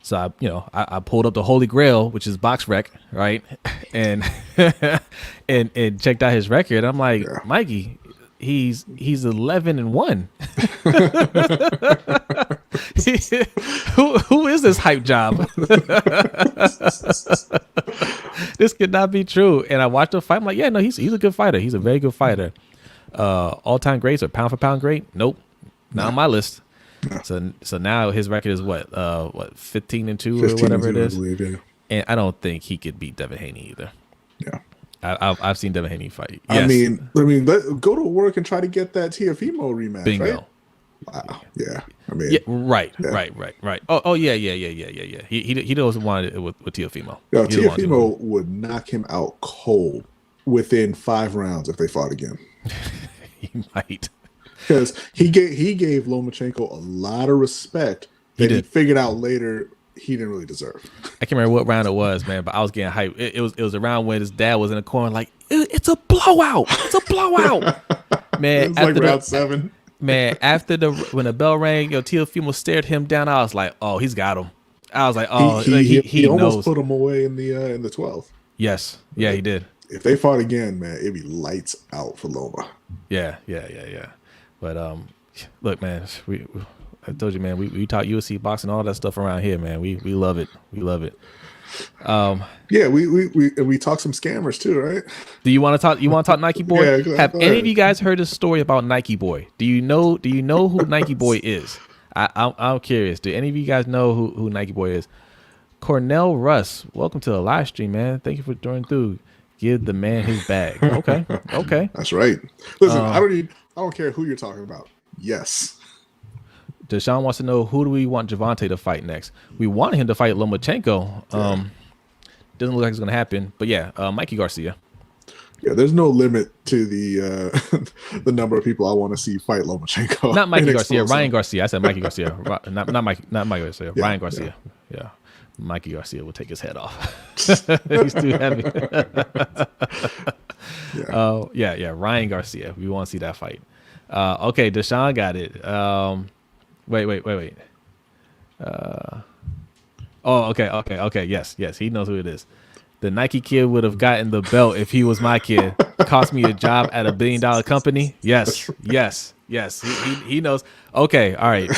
So I pulled up the Holy Grail, which is BoxRec, right? And and checked out his record. I'm like, yeah. Mikey, he's 11-1. Who is this hype job? This could not be true. And I watched the fight. I'm like, yeah, no, he's a good fighter. He's a very good fighter. All-time greats or pound for pound great? Nope, not on my list. So now his record is what 15-2 or whatever it is. I believe, yeah. And I don't think he could beat Devin Haney either.
Yeah,
I've seen Devin Haney fight.
Yes. I mean, go to work and try to get that Teofimo rematch.
Bingo.
Right? Wow. Yeah. I mean.
Yeah. Right. Oh yeah. He doesn't want it with Teofimo.
Yo, Teofimo would knock him out cold within 5 rounds if they fought again.
He might.
Because he gave Lomachenko a lot of respect that he figured out later he didn't really deserve.
I can't remember what round it was, man, but I was getting hyped. It was around when his dad was in the corner like, it's a blowout. It's a blowout. Man,
it was like round 7.
Man, when the bell rang, Teofimo stared him down. I was like, oh, he's got him. I was like, oh, he
almost
knows.
Put him away in the 12th.
Yes. Yeah, he did.
If they fought again, man, it'd be lights out for Loma.
Yeah. But look, man, I told you, man, we taught UFC boxing, all that stuff around here, man. We love it. We love it.
Yeah, we talk some scammers too, right?
Do you want to talk? You want to talk Nike Boy?
Yeah,
Have any of you guys heard this story about Nike Boy? Do you know who Nike Boy is? I'm curious. Do any of you guys know who Nike Boy is? Cornell Russ, welcome to the live stream, man. Thank you for joining through. Give the man his bag. Okay.
That's right. Listen, I don't care who you're talking about. Yes.
Deshaun wants to know, who do we want Javante to fight next? We want him to fight Lomachenko. Doesn't look like it's going to happen. But yeah, Mikey Garcia.
Yeah, there's no limit to the the number of people I want to see fight Lomachenko.
Not Mikey Garcia, Ryan Garcia. I said Mikey Garcia. not Mikey Garcia. Yeah, Ryan Garcia. Yeah. Mikey Garcia will take his head off. He's too heavy. Yeah. Ryan Garcia. We want to see that fight. Okay, Deshaun got it. Wait. Oh, okay. Yes. He knows who it is. The Nike kid would have gotten the belt if he was my kid. Cost me a job at $1 billion company. Yes. He knows. Okay, all right.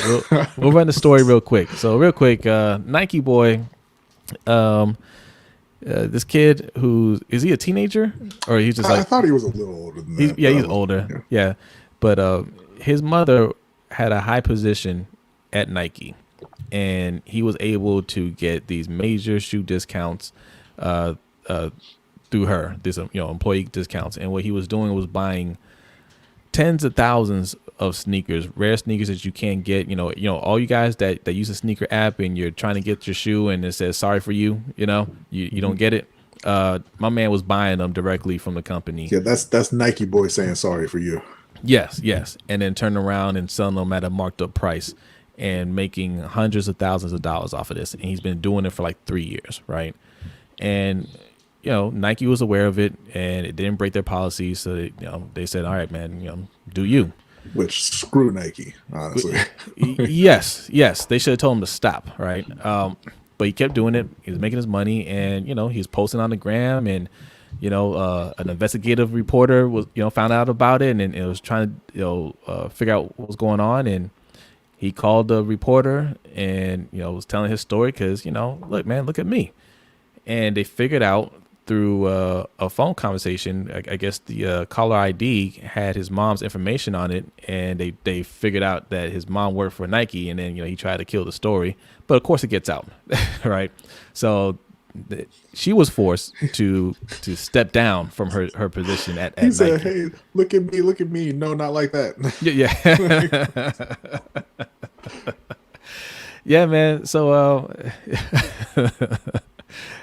We'll run the story real quick. So real quick, Nike boy, this kid who is he a teenager or he's just
I
like
thought he was a little older than that.
he's older. Yeah. But his mother had a high position at Nike, and he was able to get these major shoe discounts uh, through her, this employee discounts. And what he was doing was buying tens of thousands of sneakers, rare sneakers that you can't get. All you guys that use a sneaker app and you're trying to get your shoe and it says sorry for you, you don't get it. My man was buying them directly from the company.
Yeah, that's Nike boy saying sorry for you.
Yes, and then turning around and selling them at a marked up price and making hundreds of thousands of dollars off of this. And he's been doing it for like 3 years, right? And Nike was aware of it, and it didn't break their policy. So they said, all right, man, do you?
Which screw Nike, honestly.
Yes, they should have told him to stop, right? But he kept doing it. He was making his money, and he was posting on the gram, and an investigative reporter was found out about it, and it was trying to figure out what was going on, and he called the reporter and was telling his story because look, man, look at me, and they figured out through a phone conversation. I guess the caller ID had his mom's information on it, and they figured out that his mom worked for Nike, and then he tried to kill the story, but of course it gets out, right? So she was forced to step down from her position at
He said,
Nike.
"Hey, look at me. No, not like that."
Yeah, man. So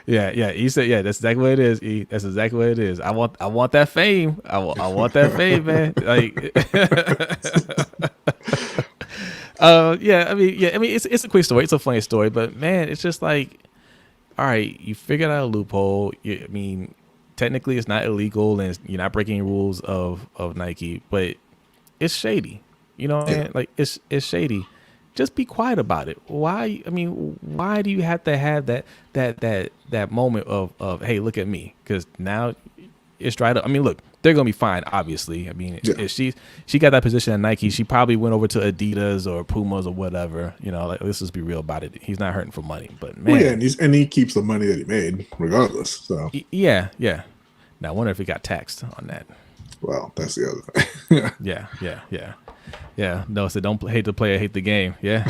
yeah. He said, yeah, that's exactly what it is. That's exactly what it is. I want that fame. I want that fame, man. Like, yeah. I mean, it's a quick story. It's a funny story, but man, it's just like, all right, you figured out a loophole. I mean, technically, it's not illegal, and you're not breaking rules of Nike, but it's shady. You know what I mean? Like, it's shady. Just be quiet about it. Why? I mean, why do you have to have that moment of hey, look at me? Because now it's dried up. I mean, look, they're gonna be fine. Obviously, I mean, if she got that position at Nike, she probably went over to Adidas or Pumas or whatever. Like, let's just be real about it. He's not hurting for money, but man,
and he keeps the money that he made regardless. So
yeah. Now I wonder if he got taxed on that.
Well, that's the other thing.
Yeah. No, so don't hate the player, hate the game. Yeah.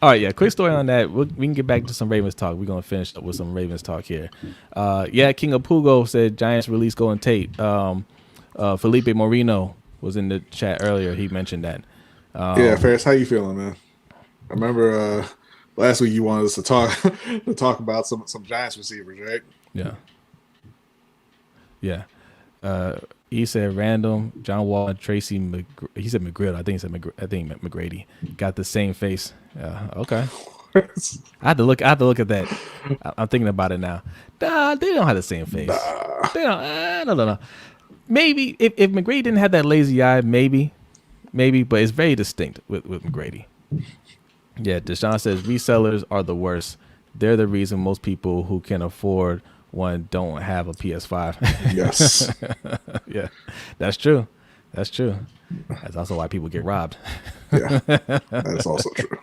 All right. Yeah. Quick story on that. We can get back to some Ravens talk. We're going to finish up with some Ravens talk here. King of Pugo said Giants release Golden Tate. Felipe Moreno was in the chat earlier. He mentioned that.
Ferris, how you feeling, man? I remember last week you wanted us to talk about some Giants receivers, right?
Yeah. He said random John Wall and Tracy. He said McGriddle. I think he meant McGrady. Got the same face. Okay. I had to look at that. I'm thinking about it now. Nah, they don't have the same face. Nah. They don't. I don't know. Maybe if McGrady didn't have that lazy eye, maybe, but it's very distinct with McGrady. Yeah, Deshaun says resellers are the worst. They're the reason most people who can afford one don't have a PS5.
Yes.
Yeah, that's true. That's also why people get robbed.
Yeah, that's also true.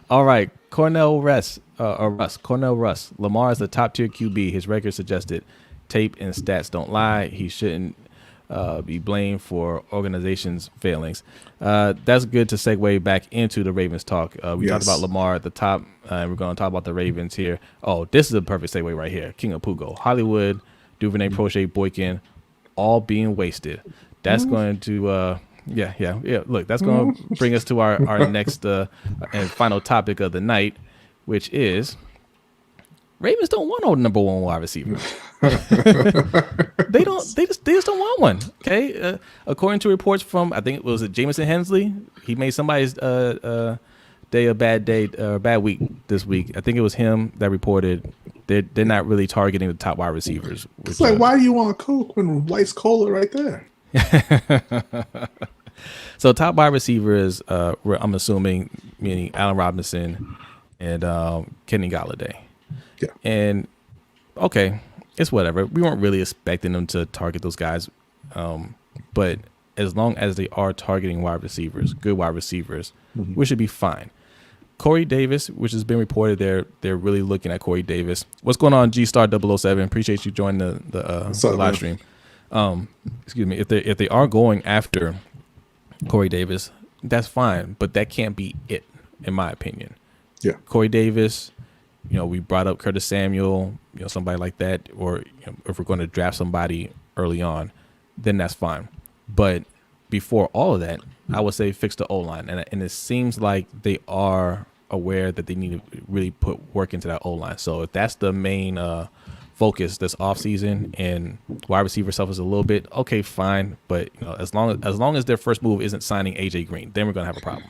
All right, Cornell Russ. Lamar is the top tier QB. His record suggested. Tape and stats don't lie. He shouldn't be blamed for organizations' failings. That's good to segue back into the Ravens talk. We talked about Lamar at the top, and we're going to talk about the Ravens here. Oh, this is a perfect segue right here. King of Pugo, Hollywood, Duvernay, Prochet, Boykin, all being wasted. That's going to look, that's going to bring us to our next and final topic of the night, which is Ravens don't want no number one wide receiver. They just don't want one. Okay, according to reports from, I think it was Jamison Hensley, he made somebody's day a bad week this week. I think it was him that reported they're not really targeting the top wide receivers.
It's like, why do you want Coke when White's Cola right there?
So top wide receiver is, I'm assuming, meaning Allen Robinson and Kenny Galladay.
Yeah.
And okay, it's whatever. We weren't really expecting them to target those guys, but as long as they are targeting wide receivers, good wide receivers, we should be fine. Corey Davis, which has been reported, they're really looking at Corey Davis. What's going on, G Star 007? Appreciate you joining the live stream. Excuse me. If they are going after Corey Davis, that's fine, but that can't be it, in my opinion.
Yeah.
Corey Davis, we brought up Curtis Samuel, somebody like that, or if we're going to draft somebody early on, then that's fine. But before all of that, I would say fix the O-line. And it seems like they are aware that they need to really put work into that O-line. So if that's the main focus this offseason and wide receiver stuff is a little bit, okay, fine. But as long as their first move isn't signing AJ Green, then we're going to have a problem.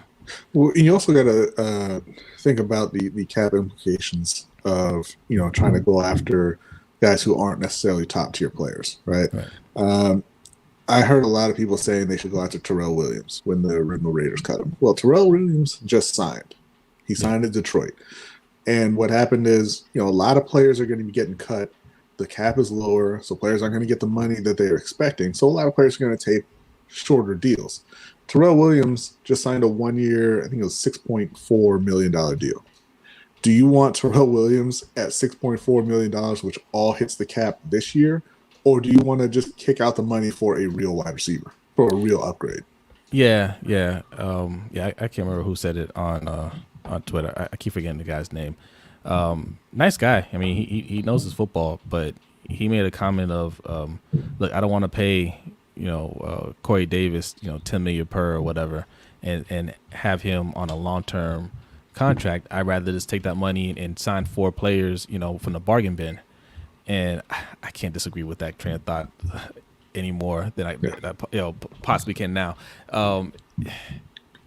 Well, and you also got to think about the cap implications of, trying to go after guys who aren't necessarily top tier players, right? I heard a lot of people saying they should go after Terrell Williams when the original Raiders cut him. Well, Terrell Williams just signed. He signed in Detroit. And what happened is, a lot of players are going to be getting cut. The cap is lower, so players aren't going to get the money that they're expecting. So a lot of players are going to take shorter deals. Terrell Williams just signed a 1 year, I think it was $6.4 million deal. Do you want Terrell Williams at $6.4 million, which all hits the cap this year? Or do you want to just kick out the money for a real wide receiver, for a real upgrade?
Yeah. I can't remember who said it on Twitter. I keep forgetting the guy's name. Nice guy. I mean, he knows his football, but he made a comment of, look, I don't want to pay, Corey Davis, $10 million per or whatever, and have him on a long-term contract. I'd rather just take that money and sign 4 players, from the bargain bin. And I can't disagree with that train of thought any more than I possibly can now.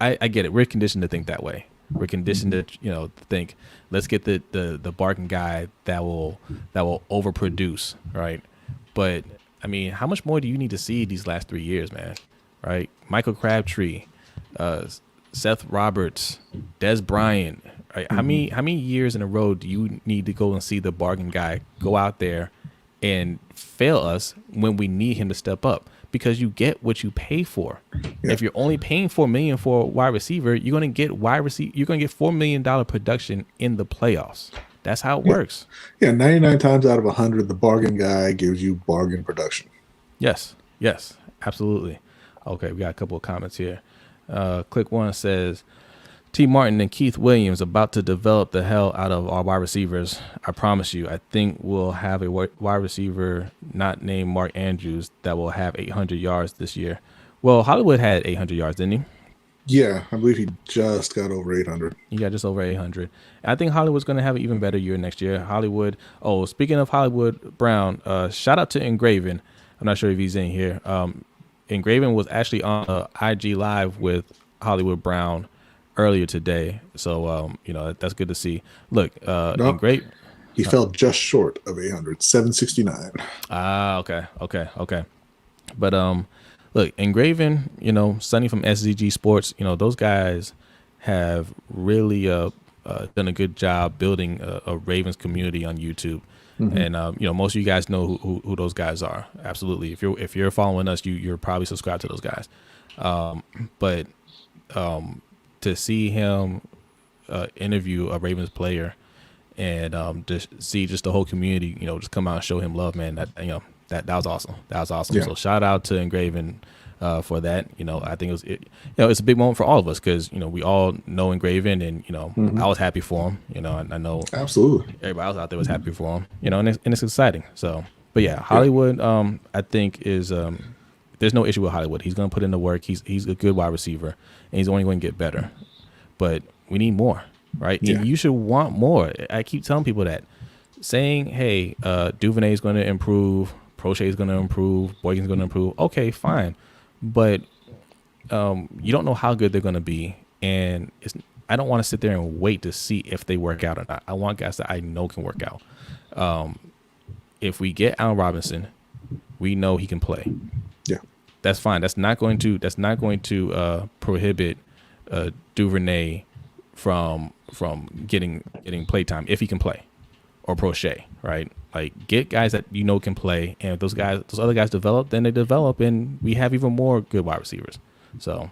I get it. We're conditioned to think that way. We're conditioned to think, let's get the bargain guy that will overproduce, right? But I mean, how much more do you need to see these last 3 years, man? Right? Michael Crabtree, Seth Roberts, Des Bryant. Right? How many years in a row do you need to go and see the bargain guy go out there and fail us when we need him to step up? Because you get what you pay for. Yeah. If you're only paying $4 million for a wide receiver, you're gonna get $4 million production in the playoffs. That's how it works.
Yeah, 99 times out of 100, the bargain guy gives you bargain production.
Yes, absolutely. Okay, we got a couple of comments here. Click One says, T. Martin and Keith Williams about to develop the hell out of our wide receivers. I promise you, I think we'll have a wide receiver not named Mark Andrews that will have 800 yards this year. Well, Hollywood had 800 yards, didn't he?
Yeah, I believe he just got over 800.
Yeah, just over 800. I think Hollywood's going to have an even better year next year. Hollywood. Oh, speaking of Hollywood Brown, shout out to Engraven. I'm not sure if he's in here. Engraven was actually on IG Live with Hollywood Brown earlier today, so that's good to see. Look,
he fell just short of 800, 769.
Okay. But look, Engraven, Sonny from SZG Sports, those guys have really done a good job building a Ravens community on YouTube. And most of you guys know who those guys are. Absolutely. If you're following us, you're probably subscribed to those guys. But to see him interview a Ravens player and to see just the whole community, just come out and show him love, man, that was awesome. That was awesome. Yeah. So shout out to Engraven for that. I think it's a big moment for all of us because, we all know Engraven and, I was happy for him. I know
absolutely
everybody else out there was happy for him, and it's exciting. So, but yeah, Hollywood, I think is, there's no issue with Hollywood. He's going to put in the work. He's a good wide receiver, and he's only going to get better. But we need more, right? Yeah. And you should want more. I keep telling people that. Saying, hey, Duvernay is going to improve, Prochet is going to improve, Boykin's going to improve. Okay, fine. But you don't know how good they're going to be. And I don't want to sit there and wait to see if they work out or not. I want guys that I know can work out. If we get Allen Robinson, we know he can play.
Yeah,
that's fine. That's not going to prohibit Duvernay from getting playtime if he can play, or Prochet, right? Like, get guys that can play, and if those other guys develop, then they develop, and we have even more good wide receivers. So,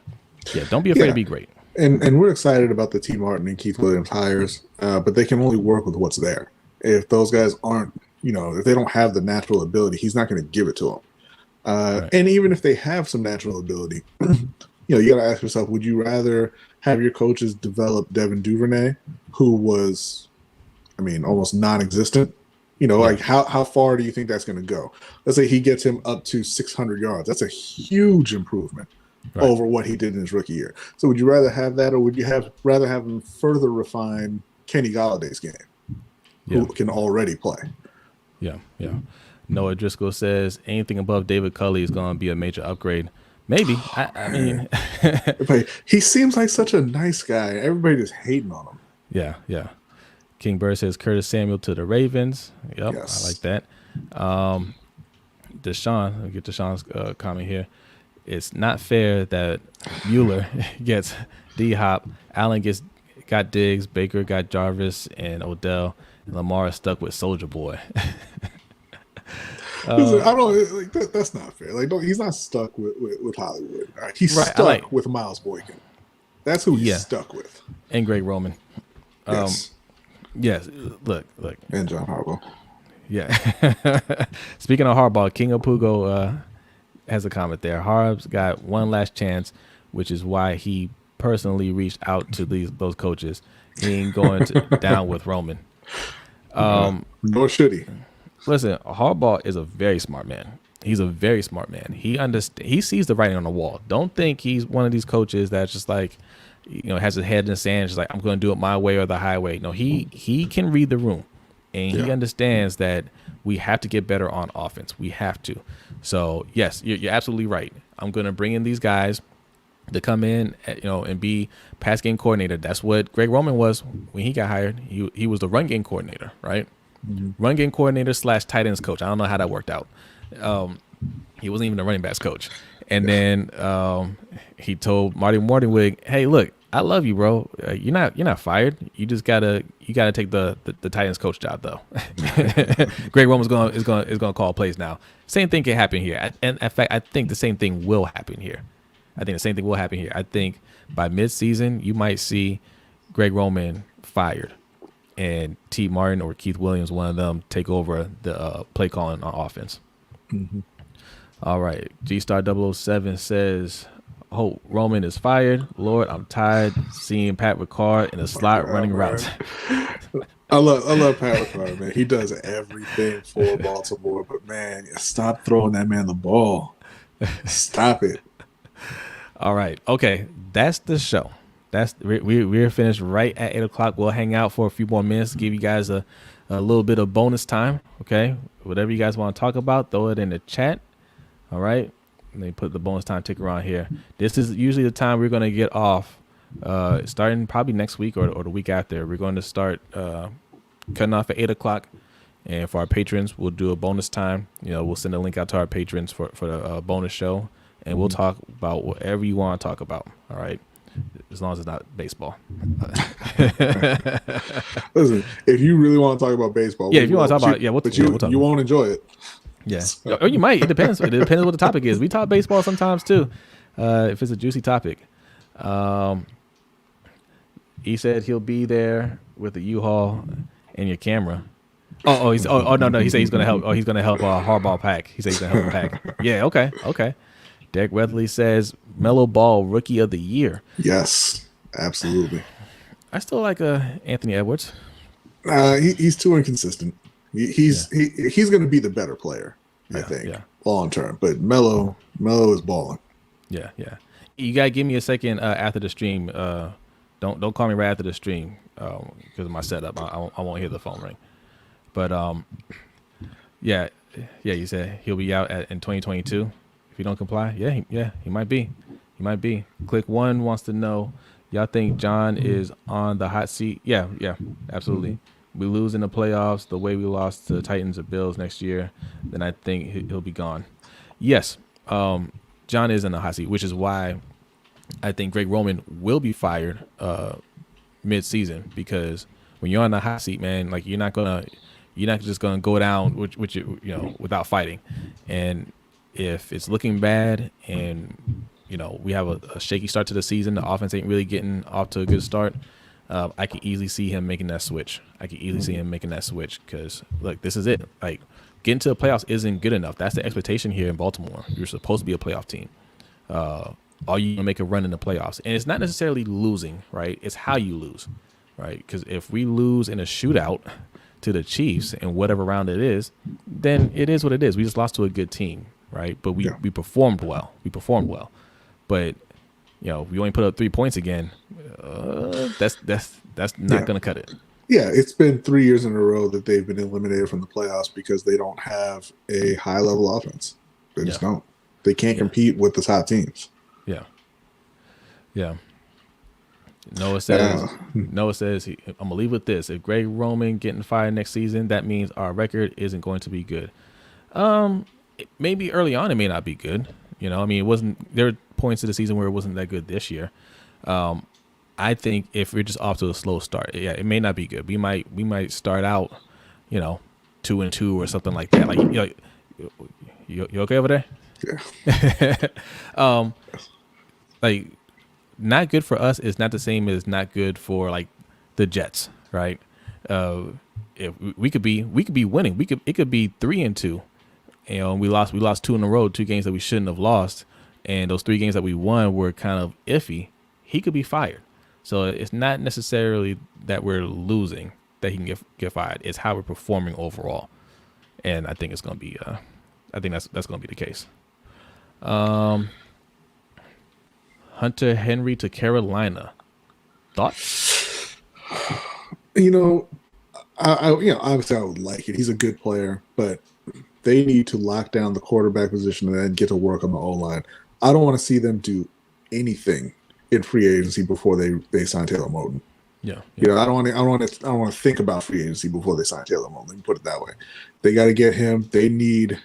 yeah, don't be afraid to be great.
And we're excited about the T. Martin and Keith Williams hires, but they can only work with what's there. If those guys aren't, if they don't have the natural ability, he's not going to give it to them. Right. And even if they have some natural ability, you got to ask yourself, would you rather have your coaches develop Devin Duvernay, who was, almost non-existent? Like how far do you think that's going to go? Let's say he gets him up to 600 yards. That's a huge improvement over what he did in his rookie year. So would you rather have that, or would you rather have him further refine Kenny Galladay's game, who can already play?
Yeah. Noah Driscoll says anything above David Culley is going to be a major upgrade. Maybe. I mean,
he seems like such a nice guy. Everybody just hating on him.
Yeah. King Bird says Curtis Samuel to the Ravens. Yep, yes. I like that. Deshaun, I'll get Deshaun's comment here. It's not fair that Mueller gets D-Hop, Allen got Diggs, Baker got Jarvis and Odell, and Lamar is stuck with Soldier Boy.
Listen, I don't that's not fair. He's not stuck with Hollywood. Right? He's stuck with Miles Boykin. That's who he's stuck with.
And Greg Roman. Yes. Look.
And John Harbaugh.
Yeah. Speaking of Harbaugh, King of Pugo has a comment there. Harb's got one last chance, which is why he personally reached out to those coaches. He ain't going down with Roman.
Nor should he.
Listen, Harbaugh is a very smart man. He's a very smart man. He sees the writing on the wall. Don't think he's one of these coaches that's just like, has his head in the sand, just like, I'm going to do it my way or the highway. No, he can read the room, and he understands that we have to get better on offense. We have to. So yes, you're absolutely right. I'm going to bring in these guys to come in, and be pass game coordinator. That's what Greg Roman was when he got hired. He was the run game coordinator, right? Mm-hmm. Run game coordinator / tight ends coach. I don't know how that worked out. He wasn't even a running backs coach. And then he told Marty Morningwig, "Hey, look, I love you, bro. You're not fired. You just gotta take the tight ends coach job, though." Greg Roman is gonna call plays now. Same thing can happen here. And in fact, I think the same thing will happen here. I think by mid-season, you might see Greg Roman fired and T. Martin or Keith Williams, one of them, take over the play calling on offense. Mm-hmm. All right. G-Star 007 says, "Hope Roman is fired. Lord, I'm tired seeing Pat Ricard in the slot running routes."
I love Pat Ricard, man. He does everything for Baltimore, but man, stop throwing that man the ball. Stop it.
All right. Okay. That's the show. We're finished right at 8:00. We'll hang out for a few more minutes, give you guys a little bit of bonus time. Okay. Whatever you guys want to talk about, throw it in the chat. All right. Let me put the bonus time ticker on here. This is usually the time we're going to get off, starting probably next week or the week after. We're going to start cutting off at 8:00. And for our patrons, we'll do a bonus time. We'll send a link out to our patrons for the bonus show. And we'll talk about whatever you want to talk about. All right. As long as it's not baseball.
Listen, if you really want to talk about baseball,
if you want to talk about it,
you won't enjoy it.
Yeah, or you might. It depends. It depends what the topic is. We talk baseball sometimes too, if it's a juicy topic. He said he'll be there with the U-Haul and your camera. No. He said he's gonna help. He's gonna help Harbaugh pack. He said he's gonna help him pack. Yeah. Okay. Derek Weatherly says Mellow Ball Rookie of the Year.
Yes, absolutely.
I still like Anthony Edwards.
He's too inconsistent. He's going to be the better player, I think, long term. But Mello is balling.
Yeah. You gotta give me a second after the stream. Don't call me right after the stream because of my setup. I won't hear the phone ring. But you said he'll be out in 2022. If you don't comply, he might be. Click One wants to know, y'all think John is on the hot seat? Yeah, absolutely. Mm-hmm. We lose in the playoffs the way we lost to the Titans or Bills next year, then I think he'll be gone. Yes, John is in the hot seat, which is why I think Greg Roman will be fired mid-season, because when you're on the hot seat, man, like you're not just gonna go down which without fighting. And if it's looking bad and we have a shaky start to the season, the offense ain't really getting off to a good start, I could easily see him making that switch. Because look, this is it. Like, getting to the playoffs isn't good enough. That's the expectation here in Baltimore. You're supposed to be a playoff team. Are you gonna make a run in the playoffs? And it's not necessarily losing, right? It's how you lose, right? Because if we lose in a shootout to the Chiefs in whatever round it is, then it is what it is. We just lost to a good team, right? But we performed well. But we only put up 3 points again. That's not gonna cut it.
Yeah, it's been 3 years in a row that they've been eliminated from the playoffs because they don't have a high level offense. They just don't. They can't compete with the top teams.
Yeah. Noah says, I'm gonna leave with this. If Greg Roman getting fired next season, that means our record isn't going to be good. Maybe early on it may not be good. It wasn't. There were points of the season where it wasn't that good this year. I think if we're just off to a slow start, it may not be good. We might start out, 2-2 or something like that. Like, you okay over there?
Yeah.
Like, not good for us is not the same as not good for like the Jets, right? If we could be winning, it could be 3-2. We lost 2 in a row, 2 games that we shouldn't have lost, and those 3 games that we won were kind of iffy. He could be fired. So it's not necessarily that we're losing that he can get fired. It's how we're performing overall, and I think it's going to be. I think that's going to be the case. Hunter Henry to Carolina. Thoughts?
Obviously I would like it. He's a good player, but they need to lock down the quarterback position and then get to work on the O-line. I don't want to see them do anything in free agency before they sign Taylor Moton.
Yeah.
I don't want to think about free agency before they sign Taylor Moton. Let me put it that way. They got to get him. They need,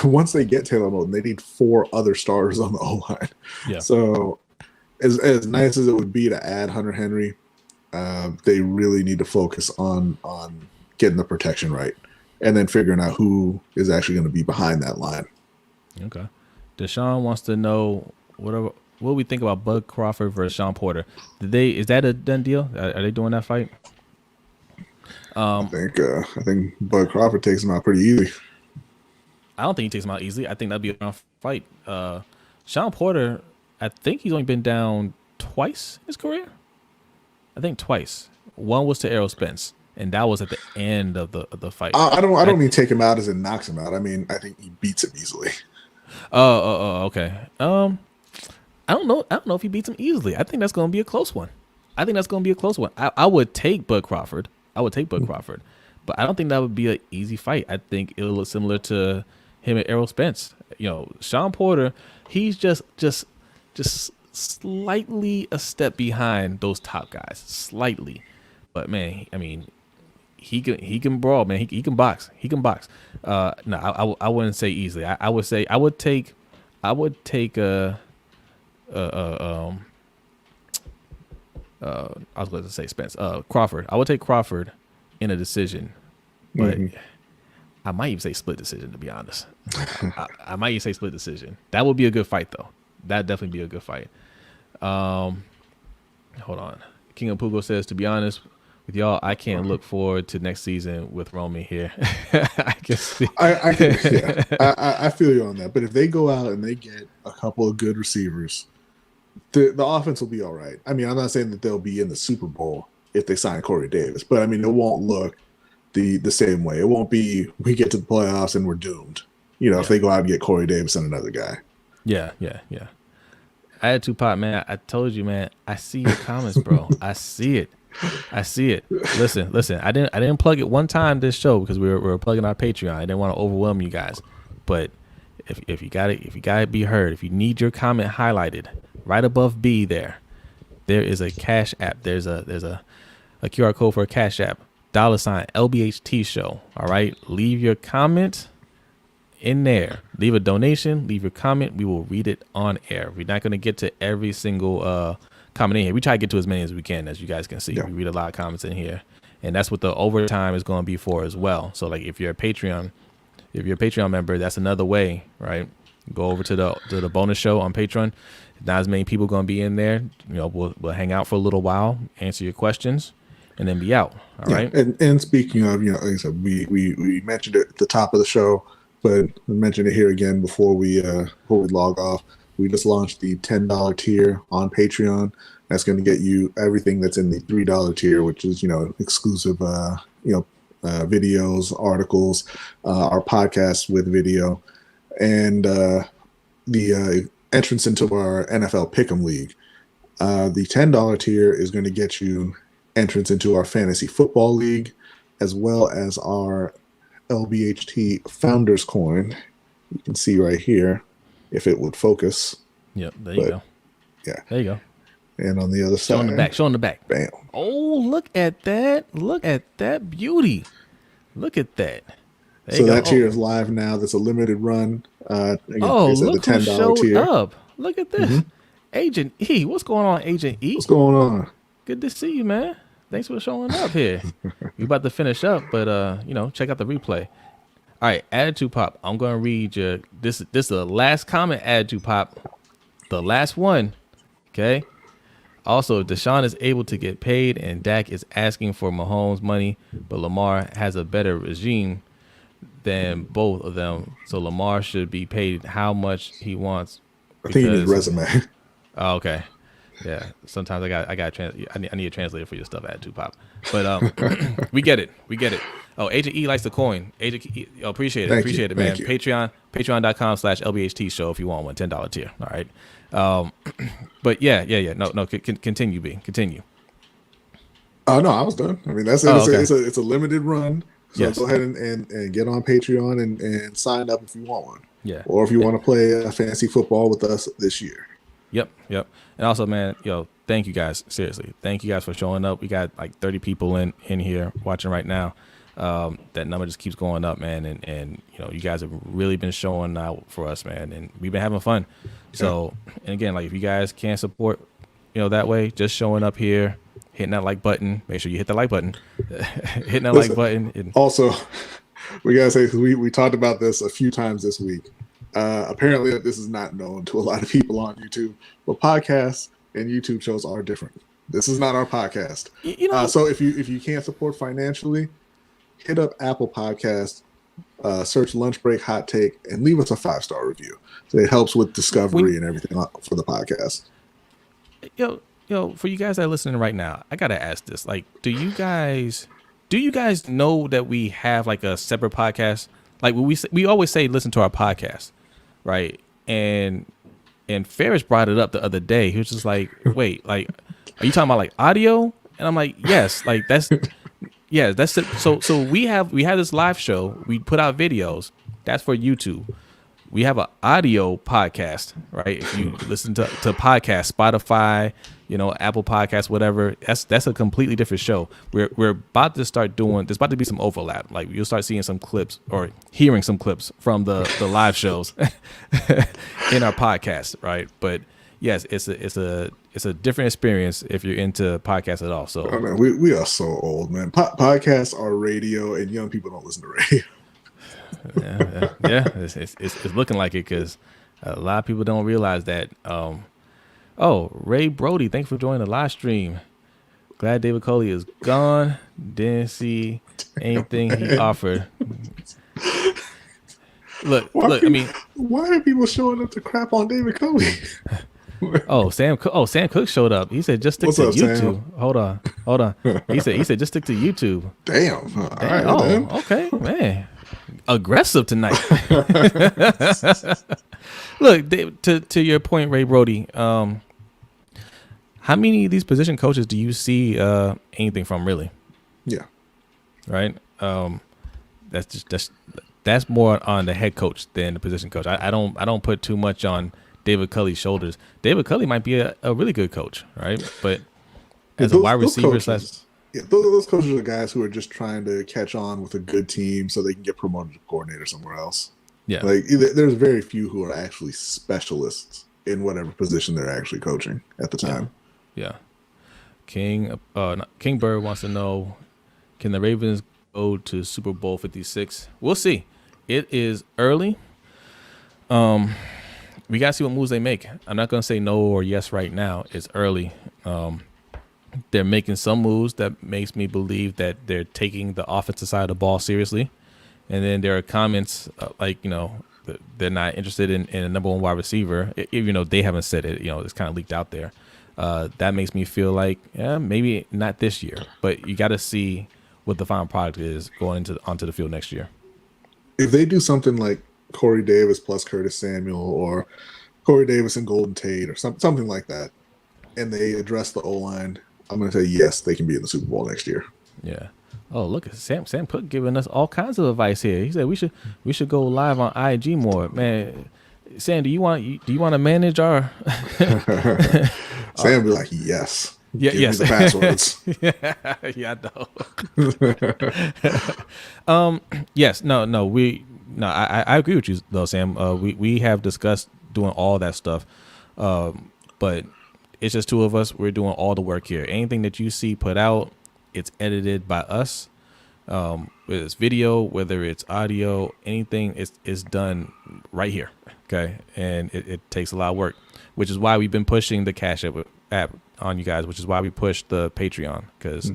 once they get Taylor Moton, they need 4 other starters on the O-line.
Yeah.
So as nice as it would be to add Hunter Henry, they really need to focus on getting the protection right and then figuring out who is actually going to be behind that line.
Okay. Deshaun wants to know what we think about Bud Crawford versus Sean Porter. Is that a done deal? Are they doing that fight?
I think Bud Crawford takes him out pretty easy.
I don't think he takes him out easily. I think that'd be a round fight. Sean Porter, I think he's only been down twice in his career. I think twice. One was to Errol Spence, and that was at the end of the fight.
I don't mean take him out as in knocks him out. I mean, I think he beats him easily.
Oh, okay. I don't know if he beats him easily. I think that's going to be a close one. I would take Bud Crawford. But I don't think that would be an easy fight. I think it'll look similar to him and Errol Spence. Sean Porter, he's just slightly a step behind those top guys, slightly. But man, I mean, he can brawl, man. He can box. No, I wouldn't say easily. I would say I would take I was going to say Spence. Crawford. I would take Crawford in a decision, but I might even say split decision, to be honest. I might even say split decision. That would be a good fight, though. That'd definitely be a good fight. Hold on. King of Pugo says, to be honest with y'all, I can't look forward to next season with Roman here. I can see.
I feel you on that. But if they go out and they get a couple of good receivers, the offense will be all right. I mean, I'm not saying that they'll be in the Super Bowl if they sign Corey Davis, but I mean, it won't look the same way. It won't be we get to the playoffs and we're doomed. If they go out and get Corey Davis and another guy.
Yeah. I had Tupac, man. I told you, man. I see your comments, bro. I see it. Listen. I didn't plug it one time this show because we were plugging our Patreon. I didn't want to overwhelm you guys, but if you got to be heard, if you need your comment highlighted right above B, there is a Cash App. There's a QR code for a Cash App. $ LBHT show. All right, leave your comment in there. Leave a donation. Leave your comment. We will read it on air. We're not going to get to every single comment in here. We try to get to as many as we can, as you guys can see.
Yeah.
We read a lot of comments in here, and that's what the overtime is going to be for as well. So like if you're a Patreon member, that's another way, right? Go over to the bonus show on Patreon. Not as many people going to be in there. You know, we'll hang out for a little while, answer your questions, and then be out. All right.
And speaking of, like I said, we mentioned it at the top of the show, but we mentioned it here again before we log off. We just launched the $10 tier on Patreon. That's going to get you everything that's in the $3 tier, which is exclusive videos, articles, our podcast with video, and the entrance into our NFL Pick'em League. The $10 tier is going to get you entrance into our Fantasy Football League, as well as our LBHT Founders Coin. You can see right here, if it would focus.
Yep, there you go.
Yeah.
There you go.
And on the other side.
Showing the back.
Bam.
Oh, look at that. Look at that beauty. Look at that.
So that tier is live now. That's a limited run.
Look
the
$10 who showed
tier.
up. Look at this. Mm-hmm. Agent E. What's going on, Agent E?
What's going on?
Good to see you, man. Thanks for showing up here. We about to finish up, but check out the replay. All right, Attitude Pop. I'm gonna read your this is the last comment, Attitude Pop. The last one. Okay. Also, Deshaun is able to get paid and Dak is asking for Mahomes' money, but Lamar has a better regime than both of them. So Lamar should be paid how much he wants.
I think you need a resume.
Oh, okay. Yeah. Sometimes I need a translator for your stuff, Attitude Pop. But we get it. Oh, Agent E likes the coin. Agent E, appreciate it, man.
Thank you.
Patreon.com/LBHT show if you want one, $10 tier. All right. But yeah. No. Continue, B. Continue.
Oh no, I was done. I mean, that's it.
Okay.
It's a limited run. So
yes.
Go ahead and get on Patreon and sign up if you want one.
Yeah.
Or if you want to play fantasy football with us this year.
Yep. And also, man, thank you guys. Seriously, thank you guys for showing up. We got like 30 people in here watching right now. That number just keeps going up, man. And you guys have really been showing out for us, man. And we've been having fun. So, and again, like if you guys can't support, that way, just showing up here, hitting that like button. Make sure you hit the like button. Hitting that like button. And
also, we gotta say, because we talked about this a few times this week. Apparently, this is not known to a lot of people on YouTube, but podcasts and YouTube shows are different. This is not our podcast. So if you can't support financially, hit up Apple Podcasts, search Lunch Break Hot Take, and leave us a 5-star review. So it helps with discovery and everything for the podcast.
For you guys that are listening right now, I gotta ask this: like, do you guys know that we have like a separate podcast? Like we always say, listen to our podcast, right? And Ferris brought it up the other day. He was just like, wait, like, are you talking about like audio? And I'm like, yes, like that's it. So we have this live show. We put out videos. That's for YouTube. We have an audio podcast, right? If you listen to podcasts, Spotify, Apple Podcasts, whatever, that's a completely different show. We're about to start doing. There's about to be some overlap. Like you'll start seeing some clips or hearing some clips from the live shows in our podcast, right? But yes, it's a different experience if you're into podcasts at all. So
man, we are so old, man. Podcasts are radio, and young people don't listen to radio.
Yeah. It's looking like it because a lot of people don't realize that. Ray Brody, thanks for joining the live stream. Glad David Coley is gone. Didn't see anything he offered. Look.
Why are people showing up to crap on David Coley?
Sam Cook showed up. He said, just stick to YouTube. Sam? Hold on. He said, just stick to YouTube.
Damn. All right,
okay, man. Aggressive tonight. Look, to your point, Ray Brody. How many of these position coaches do you see anything from, really?
Yeah.
Right. That's more on the head coach than the position coach. I don't put too much on David Culley's shoulders. David Culley might be a really good coach, right? But as a wide receiver
those coaches are guys who are just trying to catch on with a good team so they can get promoted to coordinator somewhere else.
Yeah.
Like there's very few who are actually specialists in whatever position they're actually coaching at the time.
Yeah. King Bird wants to know, can the Ravens go to Super Bowl 56? We'll see. It is early. We gotta see what moves they make. I'm not gonna say no or yes right now. It's early. They're making some moves that makes me believe that they're taking the offensive side of the ball seriously. And then there are comments like, they're not interested in a number one wide receiver, even though they haven't said it. It's kind of leaked out there. That makes me feel like, maybe not this year, but you got to see what the final product is going onto the field next year.
If they do something like Corey Davis plus Curtis Samuel, or Corey Davis and Golden Tate, or something like that, and they address the O-line, I'm going to say yes, they can be in the Super Bowl next year.
Yeah. Oh, look at Sam Cook giving us all kinds of advice here. He said we should go live on IG more. Man, Sam, do you want to manage our
Sam be like, yes.
Yeah,
Give
yes.
me the passwords.
Yeah, I know. Yes, no, I agree with you though, Sam. We have discussed doing all that stuff, but it's just two of us. We're doing all the work here. Anything that you see put out, it's edited by us. Whether it's video, whether it's audio, anything is done right here. Okay, and it takes a lot of work, which is why we've been pushing the Cash app on you guys, which is why we push the Patreon, because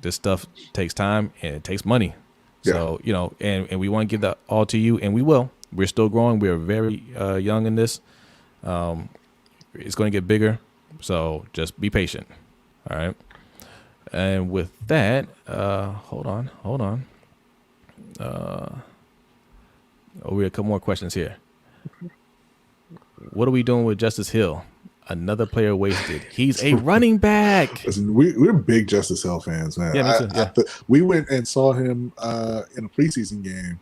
this stuff takes time and it takes money.
Yeah.
So and we want to give that all to you, and we will. We're still growing. We're very young in this. It's going to get bigger, so just be patient. All right. And with that, hold on. We have a couple more questions here. What are we doing with Justice Hill? Another player wasted. He's a running back.
Listen, we're big Justice Hill fans, man.
Yeah, me too. Yeah.
We went and saw him in a preseason game.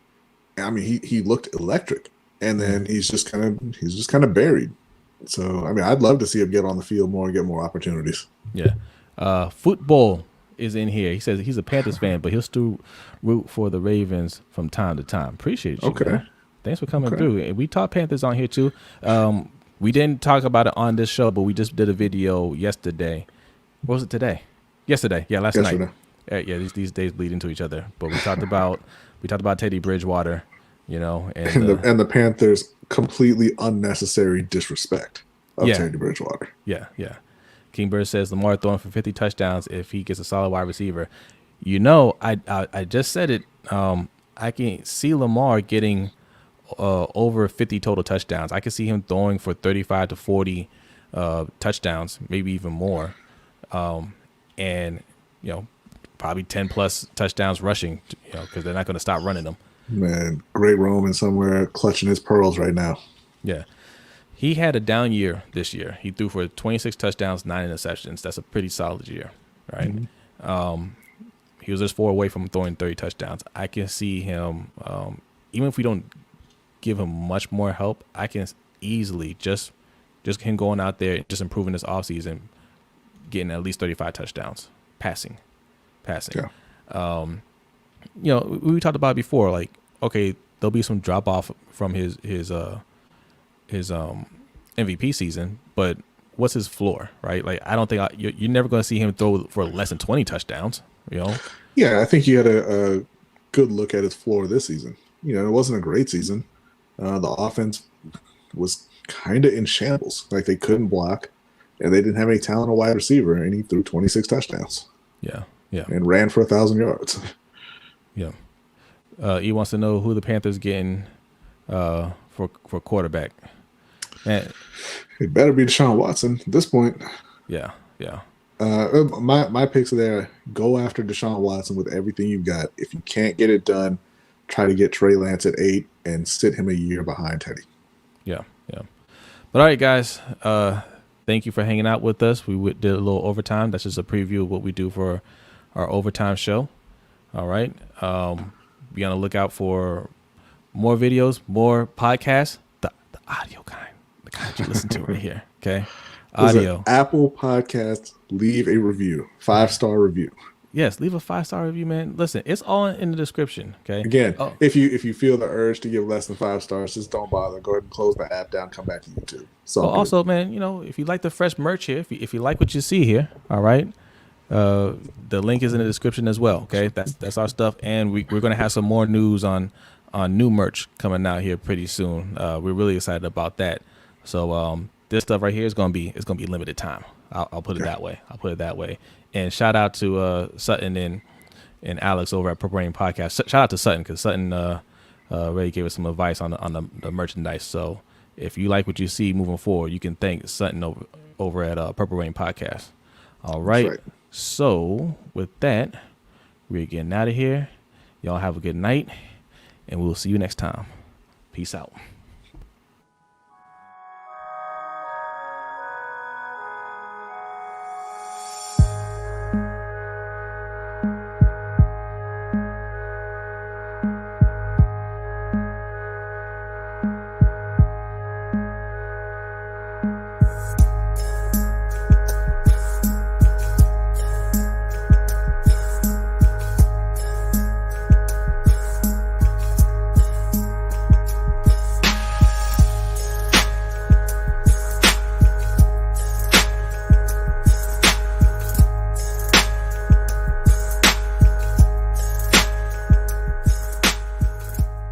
I mean, he looked electric, and then he's just kind of buried. So, I mean, I'd love to see him get on the field more and get more opportunities.
Yeah. Football is in here. He says he's a Panthers fan, but he'll still root for the Ravens from time to time. Appreciate you.
Okay.
Man. Thanks for coming through. And we talked Panthers on here too. We didn't talk about it on this show, but we just did a video yesterday. What was it today? Yesterday. Yeah, last night. Yeah, these days bleed into each other. But we talked about Teddy Bridgewater, and
the Panthers' completely unnecessary disrespect of Teddy Bridgewater.
Yeah. King Bird says Lamar throwing for 50 touchdowns if he gets a solid wide receiver. I just said it. I can see Lamar getting over 50 total touchdowns. I can see him throwing for 35 to 40 touchdowns, maybe even more. And probably 10 plus touchdowns rushing, because they're not going to stop running them.
Man, great Roman somewhere clutching his pearls right now.
Yeah. He had a down year this year. He threw for 26 touchdowns, 9 interceptions. That's a pretty solid year, right? Mm-hmm. He was just 4 away from throwing 30 touchdowns. I can see him, even if we don't give him much more help, I can easily just him going out there, just improving this offseason, getting at least 35 touchdowns, passing. Yeah. We talked about it before, like, okay, there'll be some drop off from his MVP season, but what's his floor, right? Like, I don't think you're never going to see him throw for less than 20 touchdowns.
Yeah, I think you had a good look at his floor this season. It wasn't a great season. The offense was kind of in shambles. Like, they couldn't block, and they didn't have any talent at wide receiver, and he threw 26 touchdowns.
Yeah.
And ran for 1,000 yards.
Yeah. He wants to know who the Panthers getting for quarterback. Man.
It better be Deshaun Watson at this point.
Yeah.
My picks are there. Go after Deshaun Watson with everything you've got. If you can't get it done, try to get Trey Lance at 8 and sit him a year behind Teddy. Yeah.
But all right, guys. Thank you for hanging out with us. We did a little overtime. That's just a preview of what we do for our overtime show. All right. Be on the lookout for more videos, more podcasts, the audio kind, the kind you listen to right here. Okay. Audio.
Apple Podcasts, leave a review, 5-star review.
Yes, leave a 5-star review, man. Listen, it's all in the description. Okay.
Again,
Oh,
if you feel the urge to give less than 5 stars, just don't bother. Go ahead and close the app down. Come back to YouTube. It's all
well,
good.
also, man, if you like the fresh merch here, if you like what you see here, all right, the link is in the description as well. Okay, that's our stuff, and we're gonna have some more news on new merch coming out here pretty soon. We're really excited about that. So this stuff right here is gonna be limited time. I'll put it that way. I'll put it that way. And shout out to Sutton and Alex over at Purple Rain Podcast. Shout out to Sutton because Sutton really gave us some advice on the merchandise. So if you like what you see moving forward, you can thank Sutton over at Purple Rain Podcast. All right. So with that, we're getting out of here. Y'all have a good night, and we'll see you next time. Peace out.